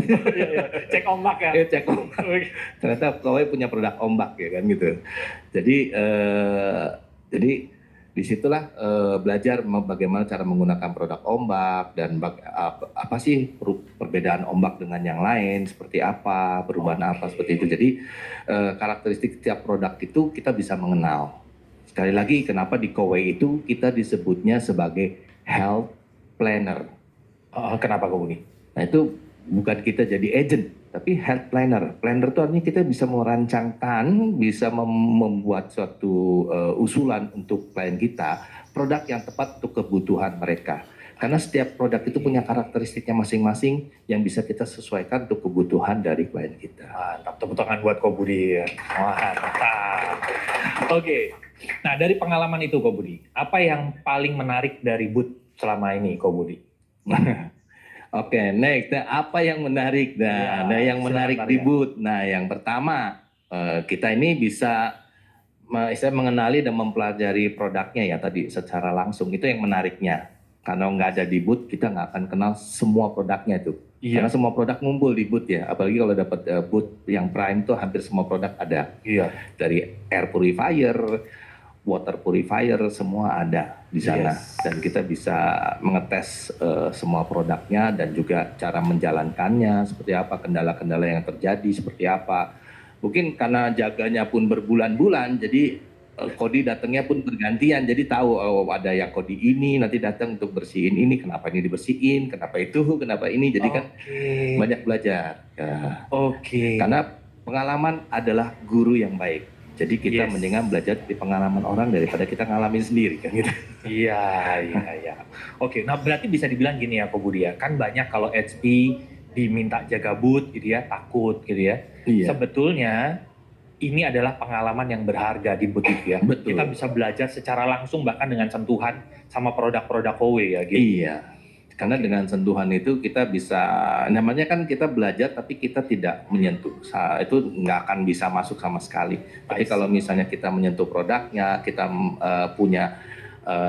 Cek ombak ya. Cek ombak. Ternyata KOE punya produk ombak ya kan gitu. Jadi disitulah belajar bagaimana cara menggunakan produk ombak dan apa sih perbedaan ombak dengan yang lain, seperti apa, perubahan apa seperti itu. Jadi karakteristik setiap produk itu kita bisa mengenal. Sekali lagi kenapa di KOE itu kita disebutnya sebagai health planner. Kenapa Ko Budi? Nah itu bukan kita jadi agent, tapi health planner. Planner itu artinya kita bisa merancangkan, bisa membuat suatu usulan untuk klien kita, produk yang tepat untuk kebutuhan mereka. Karena setiap produk itu punya karakteristiknya masing-masing yang bisa kita sesuaikan untuk kebutuhan dari klien kita. Mantap, tepuk tangan buat Ko Budi. Mantap. Oke. Nah dari pengalaman itu Ko Budi, apa yang paling menarik dari booth selama ini Ko Budi? Oke, next. Nah, apa yang menarik? Nah, yang menarik di booth. Nah, yang pertama kita ini bisa mengenali dan mempelajari produknya ya tadi secara langsung. Itu yang menariknya. Karena nggak ada di booth, kita nggak akan kenal semua produknya itu. Karena semua produk ngumpul di booth ya. Apalagi kalau dapat booth yang prime tuh hampir semua produk ada. Dari air purifier, water purifier, semua ada di sana. Dan kita bisa mengetes semua produknya dan juga cara menjalankannya, seperti apa, kendala-kendala yang terjadi, seperti apa. Mungkin karena jaganya pun berbulan-bulan, jadi Kodi datangnya pun bergantian, jadi tahu ada yang Kodi ini nanti datang untuk bersihin ini, kenapa ini dibersihin, kenapa itu, kenapa ini, jadi kan banyak belajar. Ya. Karena pengalaman adalah guru yang baik. Jadi kita mendingan belajar dari pengalaman orang daripada kita ngalamin sendiri kan gitu. Iya. Oke, nah berarti bisa dibilang gini ya Ko Budi ya, kan banyak kalau HP diminta jaga booth gitu ya, takut gitu ya. Sebetulnya ini adalah pengalaman yang berharga di booth itu ya. Betul. Kita bisa belajar secara langsung bahkan dengan sentuhan sama produk-produk KOE ya gitu. Iya. Karena dengan sentuhan itu kita bisa, namanya kan kita belajar tapi kita tidak menyentuh, itu nggak akan bisa masuk sama sekali. Tapi kalau misalnya kita menyentuh produknya, kita punya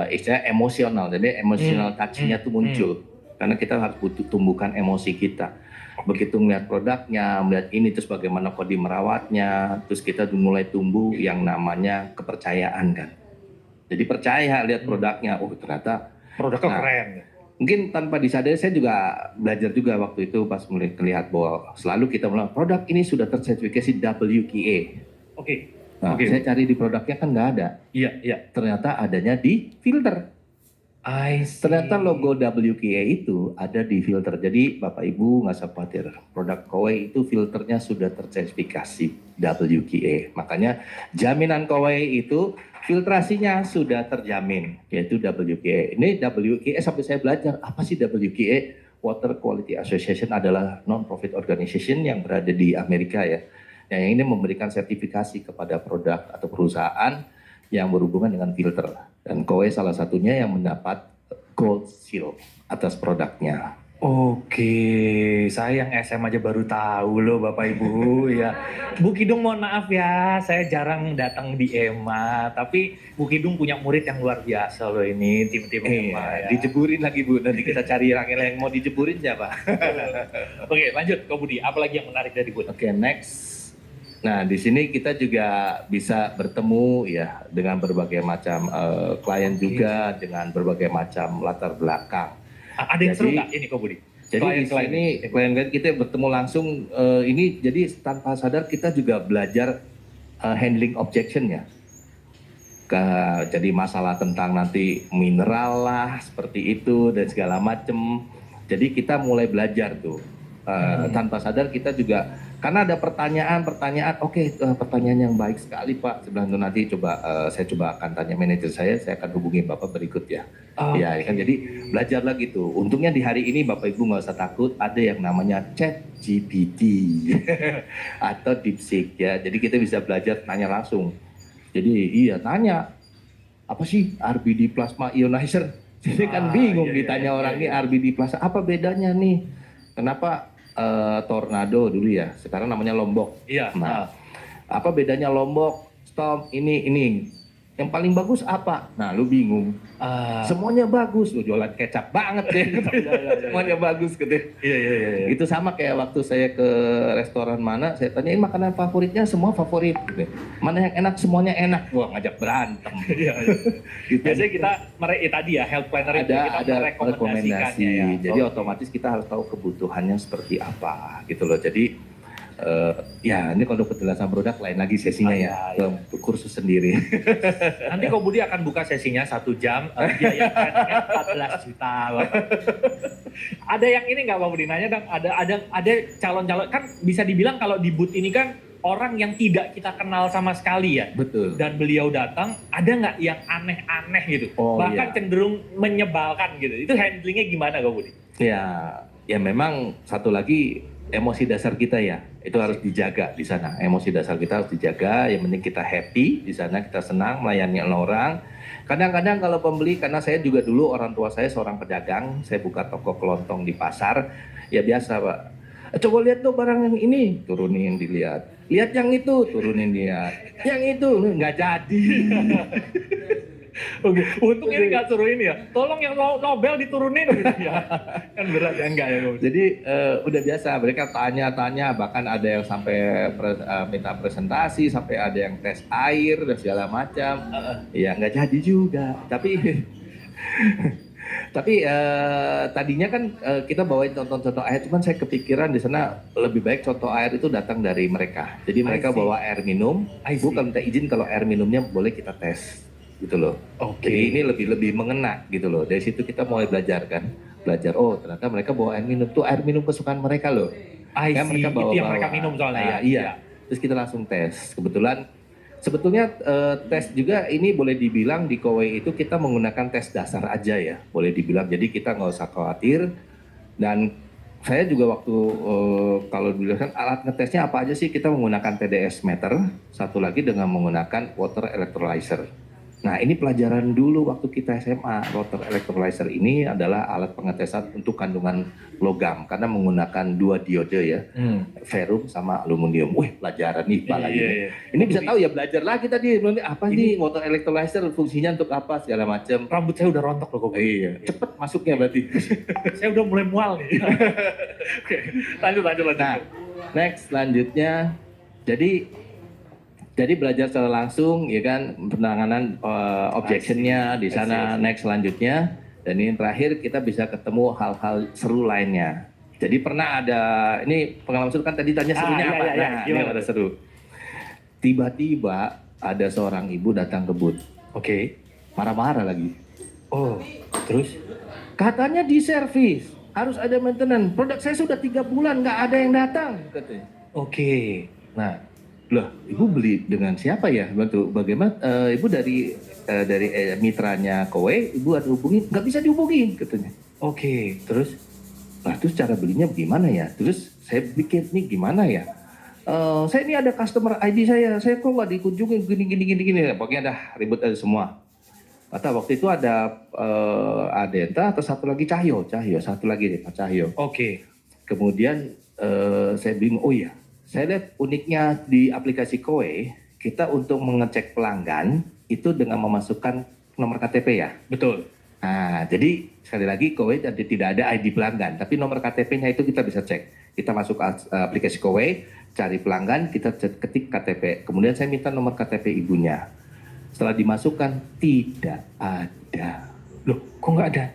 istilahnya emosional. Jadi emotional touch-nya tuh muncul. Karena kita harus butuh tumbuhkan emosi kita. Begitu melihat produknya, melihat ini, terus bagaimana Kodi merawatnya, terus kita mulai tumbuh yang namanya kepercayaan kan. Jadi percaya lihat produknya, oh ternyata Produknya Nah, keren. mungkin tanpa disadari saya juga belajar juga waktu itu pas melihat bahwa selalu kita bilang produk ini sudah tersertifikasi WQA. Oke. Nah, Oke. saya cari di produknya kan nggak ada. Iya, iya. Ternyata adanya di filter. I see. Ternyata logo WQA itu ada di filter. Jadi Bapak Ibu nggak usah khawatir. Produk Kowei itu filternya sudah tersertifikasi WQA. Makanya jaminan Kowei itu filtrasinya sudah terjamin, yaitu WQA. Ini WQA sampai saya belajar apa sih WQA? Water Quality Association adalah non-profit organization yang berada di Amerika ya. Yang ini memberikan sertifikasi kepada produk atau perusahaan yang berhubungan dengan filter. Dan Kowei salah satunya yang mendapat gold seal atas produknya. Oke, saya yang SM aja baru tahu loh Bapak Ibu ya. Bu Kidung mohon maaf ya, saya jarang datang di EMA, tapi Bu Kidung punya murid yang luar biasa loh ini, tim-tim EMA ya. Dijeburin lagi Bu, nanti kita cari yang mau dijeburin siapa? Oke, lanjut Kak Budi, apa lagi yang menarik dari Bu? Oke, next. Nah, di sini kita juga bisa bertemu ya dengan berbagai macam klien juga, dengan berbagai macam latar belakang. Ada yang seru Jadi- nggak ini Kak Budi? Jadi di sini klien-klien kita bertemu langsung ini jadi tanpa sadar kita juga belajar handling objection ya. Jadi masalah tentang nanti mineral lah seperti itu dan segala macem. Jadi kita mulai belajar tuh tanpa sadar kita juga karena ada pertanyaan, oke, pertanyaan yang baik sekali Pak. Sebelah itu nanti saya coba akan tanya manajer saya akan hubungi Bapak berikut ya. Ya kan jadi belajar lagi tuh. Untungnya di hari ini Bapak Ibu nggak usah takut ada yang namanya ChatGPT atau DeepSeek ya. Jadi kita bisa belajar tanya langsung. Jadi iya tanya apa sih RBD plasma ionizer? Jadi kan bingung ditanya orang ini RBD plasma apa bedanya nih? Kenapa tornado dulu ya? Sekarang namanya Lombok. Iya. Nah, apa bedanya Lombok, Storm ini? Yang paling bagus apa? Nah, lu bingung. Semuanya bagus, lu jualan kecap banget deh. Semuanya bagus gitu. Iya. Itu sama kayak waktu saya ke restoran mana, saya tanyain makanan favoritnya semua favorit gitu. Mana yang enak semuanya enak. Wah, ngajak berantem. Iya. Gitu. Biasanya kita tadi ya health planner itu kita ada merekomendasikannya rekomendasi. ya. Jadi otomatis kita harus tahu kebutuhannya seperti apa gitu loh. Jadi ya ini kalau penjelasan produk lain lagi sesinya ya, ke kursus sendiri. Nanti Kak Budi akan buka sesinya 1 jam, biaya training 14 juta. Ada yang ini nggak Pak Budi nanya dong? Ada calon-calon kan bisa dibilang kalau di booth ini kan orang yang tidak kita kenal sama sekali ya. Betul. Dan beliau datang, ada nggak yang aneh-aneh gitu? Oh, bahkan iya. cenderung menyebalkan gitu. Itu handlingnya gimana Kak Budi? Ya memang satu lagi emosi dasar kita ya, itu harus dijaga di sana. Emosi dasar kita harus dijaga. Yang penting kita happy di sana, kita senang melayani orang. Kadang-kadang kalau pembeli, karena saya juga dulu orang tua saya seorang pedagang, saya buka toko kelontong di pasar, ya biasa Pak. Coba lihat tuh barang yang ini, turunin dilihat. Lihat yang itu, turunin lihat. Yang itu nggak jadi. Oke, untung ini nggak suruh ini ya. Tolong yang Nobel diturunin gitu ya. Kan berat ya enggak ya Kak Budi? Jadi udah biasa mereka tanya-tanya, bahkan ada yang sampai minta presentasi, sampai ada yang tes air dan segala macam. Ya nggak jadi juga. Tapi tadinya kan kita bawain contoh-contoh air, cuman saya kepikiran di sana lebih baik contoh air itu datang dari mereka. Jadi mereka see. bawa air minum, see. bukan minta izin kalau air minumnya boleh kita tes, gitu loh. Oke. Jadi ini lebih mengena gitu loh. Dari situ kita mulai belajar kan, oh ternyata mereka bawa air minum tuh air minum kesukaan mereka loh. I Kan see. mereka Itu yang bawa-bawa. mereka minum soalnya ya. Nah, iya. Terus kita langsung tes. Kebetulan sebetulnya tes juga ini boleh dibilang di Kowei itu kita menggunakan tes dasar aja ya, boleh dibilang. Jadi kita nggak usah khawatir. Dan saya juga waktu kalau dibilang alat ngetesnya apa aja sih, kita menggunakan TDS meter, satu lagi dengan menggunakan water electrolyzer. Nah, ini pelajaran dulu waktu kita SMA. Water electrolyzer ini adalah alat pengetesan untuk kandungan logam karena menggunakan 2 diode ya, ferrum sama aluminium. Wih, pelajaran IPA lagi nih. Ini bisa tahu ya, belajar lagi tadi. Apa nih water electrolyzer, fungsinya untuk apa segala macam. Rambut saya udah rontok loh kok. Iya, cepet masuknya berarti. Saya udah mulai mual nih. Oke, lanjut. Nah, next selanjutnya, jadi belajar secara langsung, ya kan, penanganan objectionnya di sana. Next selanjutnya, dan ini terakhir kita bisa ketemu hal-hal seru lainnya. Jadi pernah ada, ini pengalaman seru kan tadi tanya serunya apa? Nah, ini ada seru. Tiba-tiba ada seorang ibu datang ke booth. Oke. Marah-marah lagi. Oh, terus? Katanya di servis, harus ada maintenance. Produk saya sudah 3 bulan nggak ada yang datang, katanya. Oke. Nah, Loh, ibu beli dengan siapa ya? Bantu, bagaimana? Ibu dari mitranya Kowe, ibu ada hubungin? Nggak bisa dihubungin, katanya. oke. Terus? Nah, terus cara belinya bagaimana ya? Terus saya pikir nih gimana ya? Saya ini ada customer ID saya kok nggak dikunjungin gini. Pokoknya dah ribut aja semua. Kata waktu itu ada Adenta atau satu lagi Cahyo, satu lagi deh Pak Cahyo. Oke. Kemudian saya bingung, oh iya, saya lihat uniknya di aplikasi Kowe, kita untuk mengecek pelanggan itu dengan memasukkan nomor KTP ya. Betul. Nah, jadi sekali lagi Kowe tidak ada ID pelanggan, tapi nomor KTP-nya itu kita bisa cek. Kita masuk aplikasi Kowe, cari pelanggan, kita ketik KTP. Kemudian saya minta nomor KTP ibunya. Setelah dimasukkan, tidak ada. Loh, kok nggak ada?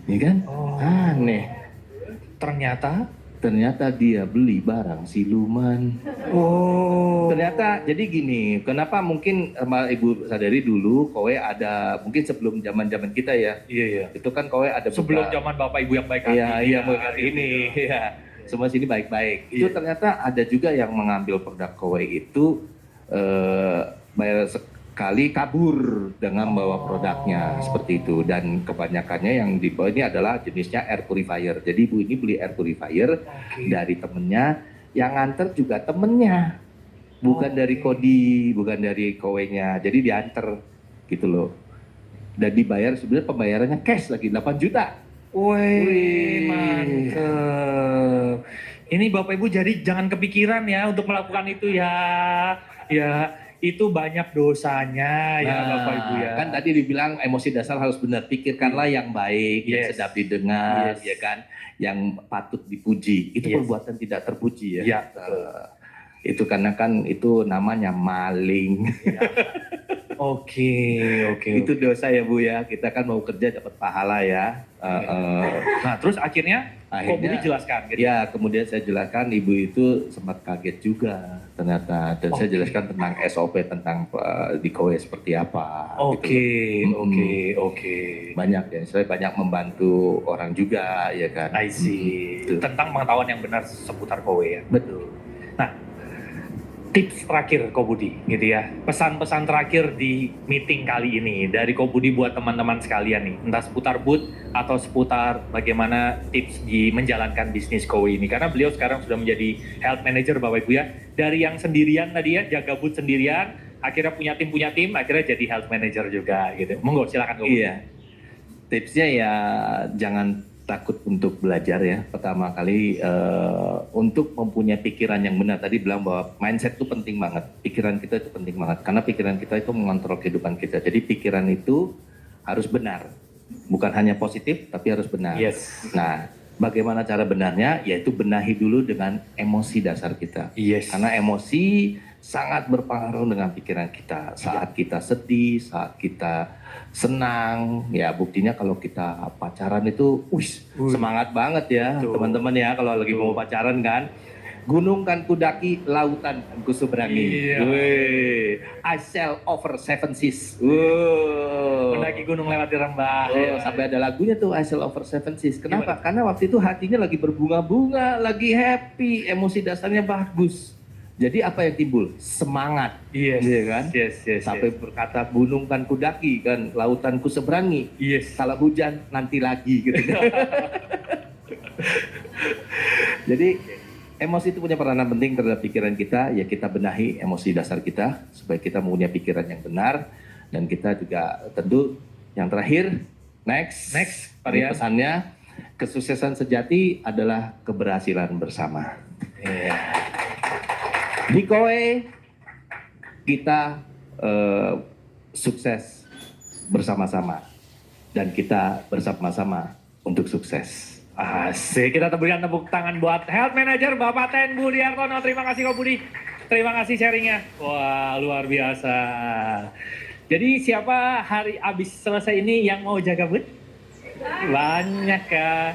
Ini kan Oh. aneh. Ternyata Dia beli barang siluman. oh. Ternyata jadi gini, kenapa mungkin sama Ibu sadari dulu Kowe ada, mungkin sebelum zaman-zaman kita ya. Iya. Itu kan Kowe ada Sebelum zaman Bapak Ibu yang baik hati. Iya, ini. Iya. Semua sini baik-baik. Itu Iya. ternyata ada juga yang mengambil produk Kowe itu bayar sekali kabur dengan bawa produknya seperti itu, dan kebanyakannya yang dibawa ini adalah jenisnya air purifier. Jadi ibu ini beli air purifier dari temennya, yang nganter juga temennya, bukan dari Kodi, bukan dari Kowe-nya. Jadi diantar gitu loh, dan dibayar sebenarnya pembayarannya cash lagi 8 juta. Wih, mantep. Ini Bapak Ibu jadi jangan kepikiran ya untuk melakukan itu ya. Ya, itu banyak dosanya ya Bapak Ibu ya. Kan tadi dibilang emosi dasar harus benar. Pikirkanlah yang baik, yang Yes. sedap didengar, Yes. ya kan, yang patut dipuji. Itu Yes. perbuatan tidak terpuji ya. Iya. Itu karena kan itu namanya maling. Oke. Itu dosa ya Bu ya. Kita kan mau kerja dapat pahala ya. Nah, terus akhirnya kok Budi jelaskan gitu. Ya, kemudian saya jelaskan, ibu itu sempat kaget juga ternyata, dan saya jelaskan tentang SOP tentang di Kowe seperti apa. Oke. gitu. Banyak ya, saya banyak membantu orang juga ya kan. I see. Gitu. Tentang pengetahuan yang benar seputar Kowe ya. Betul. Tips terakhir Ko Budi gitu ya. Pesan-pesan terakhir di meeting kali ini dari Ko Budi buat teman-teman sekalian nih. Entah seputar booth atau seputar bagaimana tips di menjalankan bisnis Kowe ini. Karena beliau sekarang sudah menjadi health manager Bapak Ibu ya. Dari yang sendirian tadi ya, jaga booth sendirian, akhirnya punya tim, akhirnya jadi health manager juga gitu. Monggo silakan Ko Budi. Iya. Tipsnya ya jangan takut untuk belajar ya. Pertama kali untuk mempunyai pikiran yang benar. Tadi bilang bahwa mindset itu penting banget. Pikiran kita itu penting banget. Karena pikiran kita itu mengontrol kehidupan kita. Jadi pikiran itu harus benar. Bukan hanya positif, tapi harus benar. Yes. Nah, bagaimana cara benarnya? Yaitu benahi dulu dengan emosi dasar kita. Yes. Karena emosi sangat berpengaruh dengan pikiran kita. Saat kita sedih, saat kita senang, ya buktinya kalau kita pacaran itu, semangat banget ya teman-teman ya, kalau lagi mau pacaran kan. Gunung kan kudaki, lautan kan kuseberangi. Iya. Wih, I sail over 7 seas. Mendaki gunung lewati rembah. Sampai ada lagunya tuh I sail over 7 seas. Kenapa? Karena waktu itu hatinya lagi berbunga-bunga, lagi happy, emosi dasarnya bagus. Jadi apa yang timbul? Semangat. Yes. Iya kan? Yes. Sampai berkata gunung kan kudaki kan, lautan ku seberangi. Yes. Kalau hujan nanti lagi gitu. Jadi emosi itu punya peranan penting terhadap pikiran kita. Ya kita benahi emosi dasar kita supaya kita mempunyai pikiran yang benar. Dan kita juga tentu yang terakhir, next Pak ini Rian. pesannya, kesuksesan sejati adalah keberhasilan bersama. Iya. Di Kowe kita sukses bersama-sama dan kita bersama-sama untuk sukses. Asik, kita berikan tepuk tangan buat Health Manager Bapak Ten Budi Hartono. Terima kasih Kok Budi. Terima kasih sharingnya. Wah, luar biasa. Jadi siapa hari abis selesai ini yang mau jaga booth? Banyak Kak.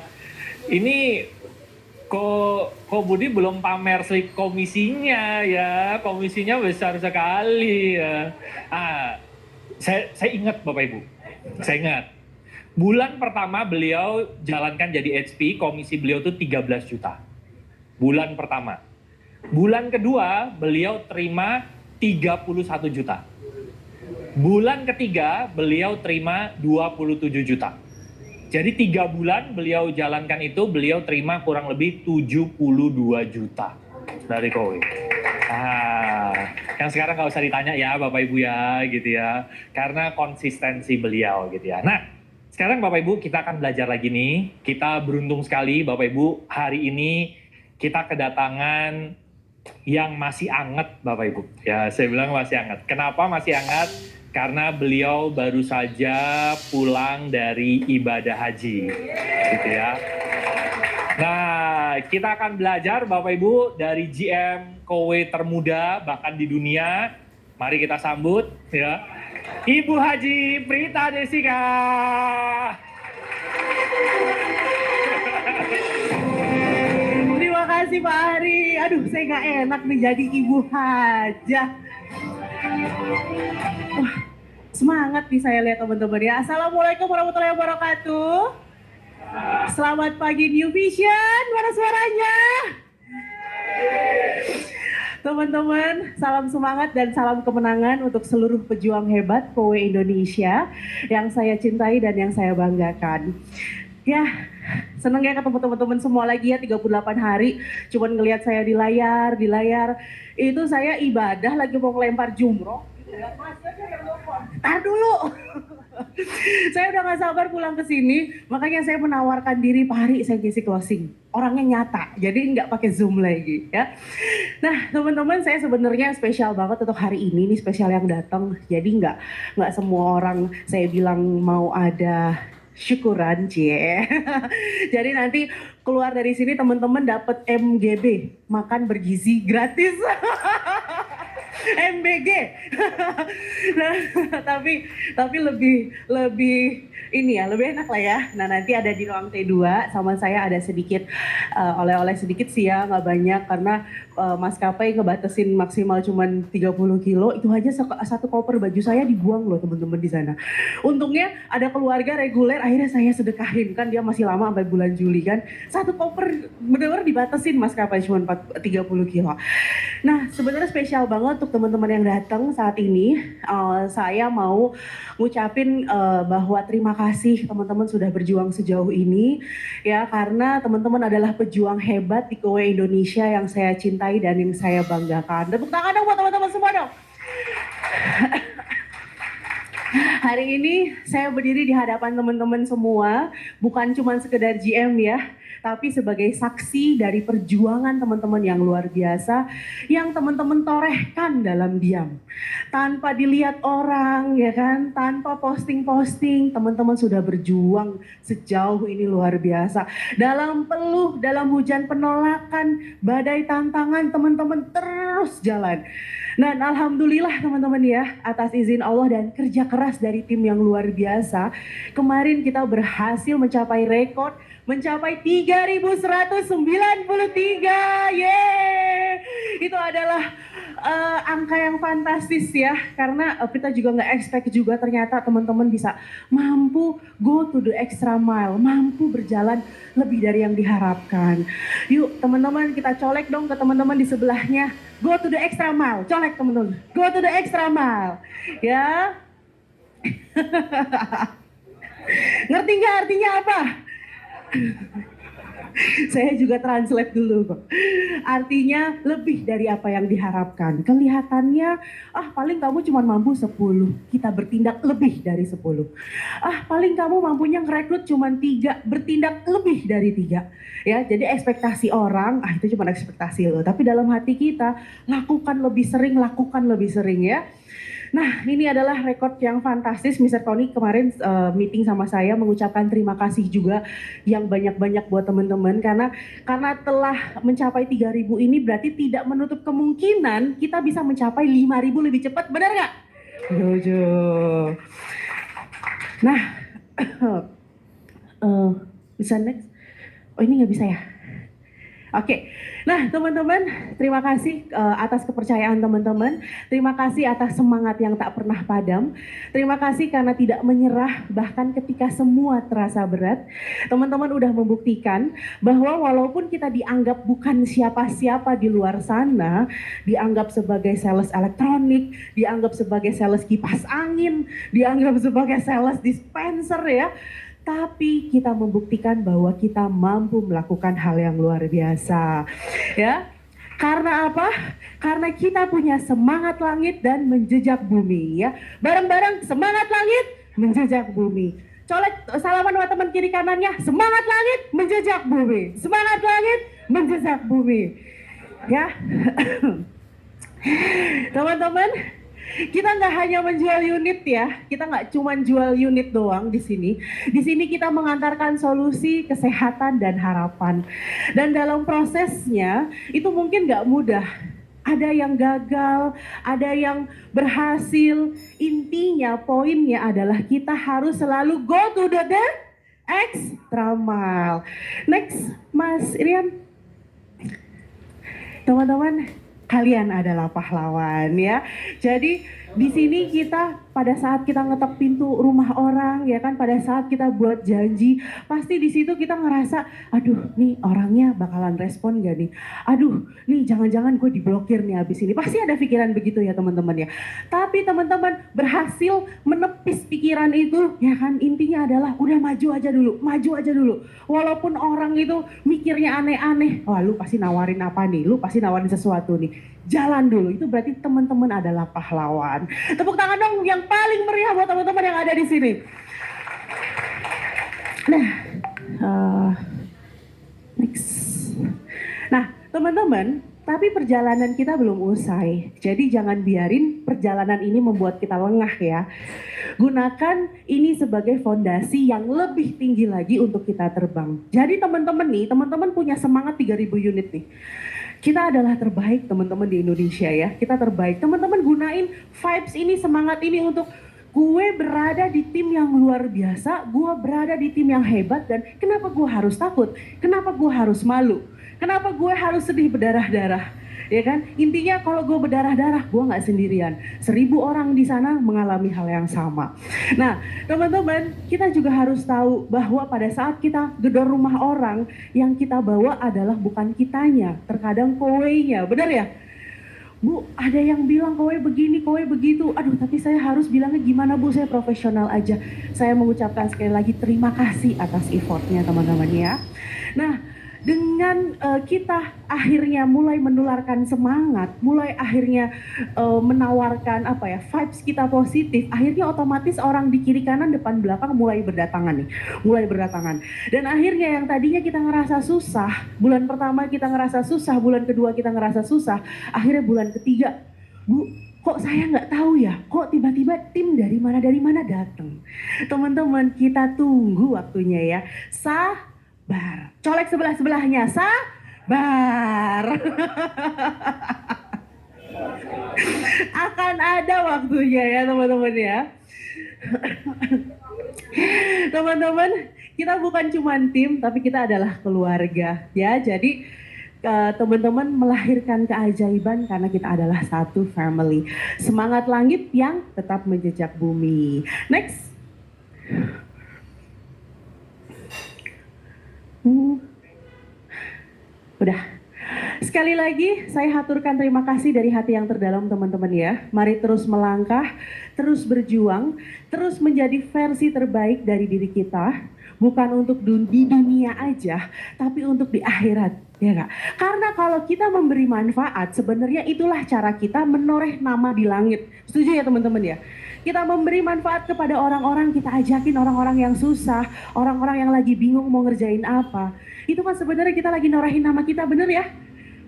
Ini Kok Budi belum pamer slip komisinya ya. Komisinya besar sekali ya. Saya ingat Bapak Ibu. Saya ingat. Bulan pertama beliau jalankan jadi HP, komisi beliau tuh 13 juta. Bulan pertama. Bulan kedua beliau terima 31 juta. Bulan ketiga beliau terima 27 juta. Jadi 3 bulan beliau jalankan itu, beliau terima kurang lebih 72 juta dari Kowe. Yang sekarang nggak usah ditanya ya Bapak Ibu ya gitu ya. Karena konsistensi beliau gitu ya. Nah, sekarang Bapak Ibu kita akan belajar lagi nih. Kita beruntung sekali Bapak Ibu hari ini kita kedatangan yang masih anget Bapak Ibu. Ya saya bilang masih anget. Kenapa masih anget? Karena beliau baru saja pulang dari ibadah haji. Gitu ya. Nah kita akan belajar Bapak Ibu dari GM Kowe termuda bahkan di dunia. Mari kita sambut ya. Ibu Haji Prita Desika. Terima kasih Pak Ari. Aduh, saya nggak enak nih jadi ibu haja. Wah, semangat nih saya lihat teman-teman ya. Assalamualaikum warahmatullahi wabarakatuh. Selamat pagi New Vision. Mana suaranya? Teman-teman, salam semangat dan salam kemenangan untuk seluruh pejuang hebat Kowe Indonesia yang saya cintai dan yang saya banggakan. Ya, seneng ya ketemu teman-teman semua lagi ya 38 hari cuman ngelihat saya di layar. Itu saya ibadah lagi mau ngelempar jumroh. Tar dulu. Saya udah gak sabar pulang ke sini, makanya saya menawarkan diri Pak Hari saya ngisi closing. Orangnya nyata, jadi nggak pakai Zoom lagi ya. Nah teman-teman, saya sebenarnya spesial banget untuk hari ini, spesial yang datang. Jadi nggak semua orang saya bilang mau ada syukuran cie. Jadi nanti keluar dari sini teman-teman dapat MGB, makan bergizi gratis. MBG. Nah, tapi lebih ini ya, lebih enak lah ya. Nah, nanti ada di ruang T2 sama saya ada sedikit oleh-oleh sedikit sih ya, nggak banyak karena maskapai ngebatasin maksimal cuman 30 kilo. Itu aja satu koper baju saya dibuang loh teman-teman di sana. Untungnya ada keluarga reguler, akhirnya saya sedekahin kan dia masih lama sampai bulan Juli kan. Satu koper benar-benar dibatasin maskapai cuman 30 kilo. Nah, sebenarnya spesial banget untuk teman-teman yang datang saat ini. Saya mau ngucapin bahwa terima kasih teman-teman sudah berjuang sejauh ini. Ya, karena teman-teman adalah pejuang hebat di Kowe Indonesia yang saya cintai dan yang saya banggakan. Tepuk tangan dong buat teman-teman semua dong. Hari ini saya berdiri di hadapan teman-teman semua, bukan cuma sekedar GM ya, tapi sebagai saksi dari perjuangan teman-teman yang luar biasa, yang teman-teman torehkan dalam diam. Tanpa dilihat orang, ya kan, tanpa posting-posting, teman-teman sudah berjuang sejauh ini luar biasa. Dalam peluh, dalam hujan penolakan, badai tantangan, teman-teman terus jalan. Dan alhamdulillah teman-teman ya, atas izin Allah dan kerja keras dari tim yang luar biasa, kemarin kita berhasil mencapai rekor, mencapai 3.193. Yeay! Itu adalah angka yang fantastis ya, karena kita juga nggak expect juga ternyata teman-teman bisa mampu go to the extra mile, mampu berjalan lebih dari yang diharapkan. Yuk teman-teman, kita colek dong ke teman-teman di sebelahnya. Go to the extra mile, colek teman-teman. Go to the extra mile, ya. Ngerti nggak artinya apa? Saya juga translate dulu kok. Artinya lebih dari apa yang diharapkan. Kelihatannya, paling kamu cuma mampu 10, kita bertindak lebih dari 10. Paling kamu mampunya ngerekrut cuma 3, bertindak lebih dari 3. Ya, jadi ekspektasi orang, itu cuma ekspektasi loh. Tapi dalam hati kita, lakukan lebih sering ya. Nah, ini adalah rekor yang fantastis. Mr. Tony kemarin meeting sama saya mengucapkan terima kasih juga yang banyak-banyak buat teman-teman karena telah mencapai 3.000 ini berarti tidak menutup kemungkinan kita bisa mencapai 5.000 lebih cepat, benar nggak? Jojo. Nah, bisa next? Oh ini nggak bisa ya? Oke, nah teman-teman, terima kasih atas kepercayaan teman-teman. Terima kasih atas semangat yang tak pernah padam. Terima kasih karena tidak menyerah bahkan ketika semua terasa berat. Teman-teman udah membuktikan bahwa walaupun kita dianggap bukan siapa-siapa di luar sana, dianggap sebagai sales elektronik, dianggap sebagai sales kipas angin, dianggap sebagai sales dispenser ya. Tapi kita membuktikan bahwa kita mampu melakukan hal yang luar biasa. Ya. Karena apa? Karena kita punya semangat langit dan menjejak bumi ya. Bareng-bareng semangat langit, menjejak bumi. Colek salaman sama teman kiri kanannya, semangat langit, menjejak bumi. Semangat langit, menjejak bumi. Ya. Teman-teman, kita nggak hanya menjual unit ya, kita nggak cuma jual unit doang di sini. Di sini kita mengantarkan solusi kesehatan dan harapan. Dan dalam prosesnya itu mungkin nggak mudah. Ada yang gagal, ada yang berhasil. Intinya poinnya adalah kita harus selalu go to the extra mile. Next, Mas Irian. Teman-teman, kalian adalah pahlawan ya. Jadi di sini kita pada saat kita ngetok pintu rumah orang ya kan, pada saat kita buat janji, pasti di situ kita ngerasa, aduh nih orangnya bakalan respon gak nih? Aduh nih jangan-jangan gue diblokir nih abis ini. Pasti ada pikiran begitu ya teman-teman ya. Tapi teman-teman berhasil menepis pikiran itu ya kan, intinya adalah udah maju aja dulu. Walaupun orang itu mikirnya aneh-aneh, wah lu pasti nawarin apa nih? Lu pasti nawarin sesuatu nih. Jalan dulu, itu berarti teman-teman adalah pahlawan. Tepuk tangan dong yang paling meriah buat teman-teman yang ada di sini. Nah, next. Nah, teman-teman, tapi perjalanan kita belum usai. Jadi jangan biarin perjalanan ini membuat kita lengah ya. Gunakan ini sebagai fondasi yang lebih tinggi lagi untuk kita terbang. Jadi teman-teman punya semangat 3.000 unit nih. Kita adalah terbaik teman-teman di Indonesia ya. Kita terbaik. Teman-teman gunain vibes ini, semangat ini untuk gue berada di tim yang luar biasa, gue berada di tim yang hebat, dan kenapa gue harus takut? Kenapa gue harus malu? Kenapa gue harus sedih berdarah-darah? Ya kan? Intinya kalau gue berdarah-darah, gue nggak sendirian. 1.000 orang di sana mengalami hal yang sama. Nah, teman-teman, kita juga harus tahu bahwa pada saat kita gedor rumah orang, yang kita bawa adalah bukan kitanya, terkadang kowe-nya, benar ya? Bu, ada yang bilang kowe begini, kowe begitu. Aduh, tapi saya harus bilangnya gimana Bu, saya profesional aja. Saya mengucapkan sekali lagi terima kasih atas effortnya teman-teman ya. Nah, dengan kita akhirnya mulai menularkan semangat, mulai akhirnya menawarkan vibes kita positif, akhirnya otomatis orang di kiri kanan depan belakang mulai berdatangan. Dan akhirnya yang tadinya kita ngerasa susah, bulan pertama kita ngerasa susah, bulan kedua kita ngerasa susah, akhirnya bulan ketiga, Bu, kok saya nggak tahu ya, kok tiba-tiba tim dari mana datang. Teman-teman, kita tunggu waktunya ya. Sabar. Colek sebelah-sebelahnya, sabar. Akan ada waktunya ya teman-teman ya. Teman-teman, kita bukan cuma tim, tapi kita adalah keluarga ya. Jadi teman-teman melahirkan keajaiban karena kita adalah satu family. Semangat langit yang tetap menjejak bumi. Next. Udah. Sekali lagi saya haturkan terima kasih dari hati yang terdalam teman-teman ya. Mari terus melangkah, terus berjuang, terus menjadi versi terbaik dari diri kita. bukan untuk di dunia aja, tapi untuk di akhirat, ya Kak? Karena kalau kita memberi manfaat, sebenarnya itulah cara kita menoreh nama di langit. Setuju ya teman-teman ya? Kita memberi manfaat kepada orang-orang, kita ajakin orang-orang yang susah, orang-orang yang lagi bingung mau ngerjain apa. Itu kan sebenarnya kita lagi norehin nama kita, bener ya?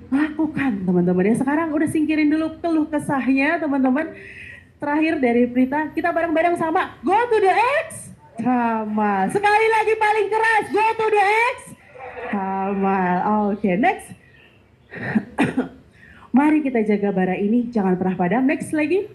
Lakukan teman-teman ya. Sekarang udah singkirin dulu keluh kesahnya teman-teman. Terakhir dari Prita, kita bareng-bareng sama go to the X. Kamal. Sekali lagi paling keras, go to the X. Kamal. Oke, next. Mari kita jaga bara ini, jangan pernah padam. Next lagi.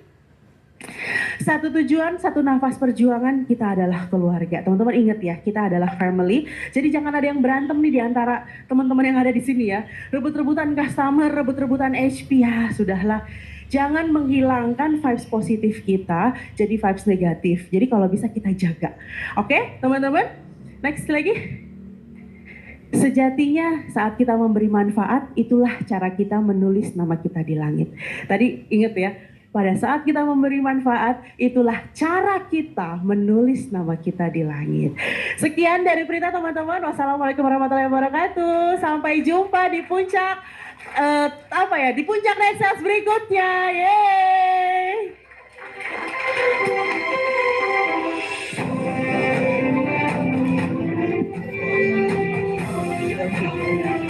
Satu tujuan, satu nafas perjuangan, kita adalah keluarga. Teman-teman ingat ya, kita adalah family. Jadi jangan ada yang berantem nih di antara teman-teman yang ada di sini ya. Rebut-rebutan customer, rebut-rebutan HP, ya sudahlah. Jangan menghilangkan vibes positif kita jadi vibes negatif. Jadi kalau bisa kita jaga. Oke, teman-teman? Next lagi. Sejatinya saat kita memberi manfaat, itulah cara kita menulis nama kita di langit. Tadi ingat ya, pada saat kita memberi manfaat, itulah cara kita menulis nama kita di langit. Sekian dari Prita teman-teman. Wassalamualaikum warahmatullahi wabarakatuh. Sampai jumpa di puncak di puncak net sales berikutnya. Yeay!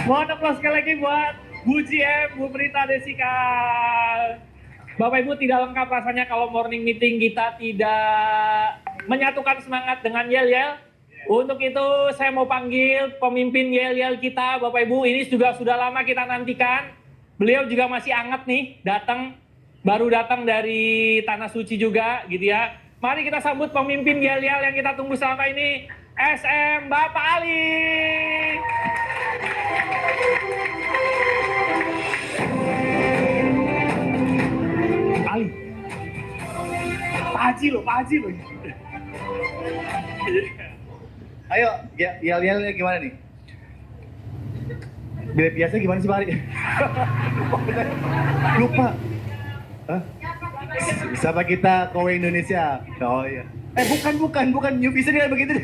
Mohon aplaus sekali lagi buat Bu GM, Bu Prita Desika. Bapak Ibu, tidak lengkap rasanya kalau morning meeting kita tidak menyatukan semangat dengan yel-yel. Untuk itu saya mau panggil pemimpin yel-yel kita, Bapak Ibu. Ini juga sudah lama kita nantikan. Beliau juga masih anget nih, baru datang dari Tanah Suci juga gitu ya. Mari kita sambut pemimpin yel-yel yang kita tunggu selama ini, SM Bapak Ali. Ali. Pak Haji loh. Ayo, yel-yelnya gimana nih? Biasanya gimana sih Pak Ari? Lupa. Hah? Sama kita Kowe Indonesia. Oh iya. Bukan New Vision ya begitu deh.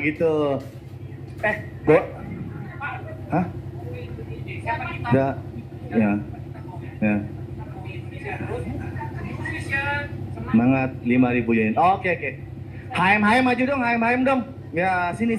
Gitu. Bo. Hah? Ya. Semangat 5.000 yen. Oke. HM maju dong, HM dong. Ya, sini.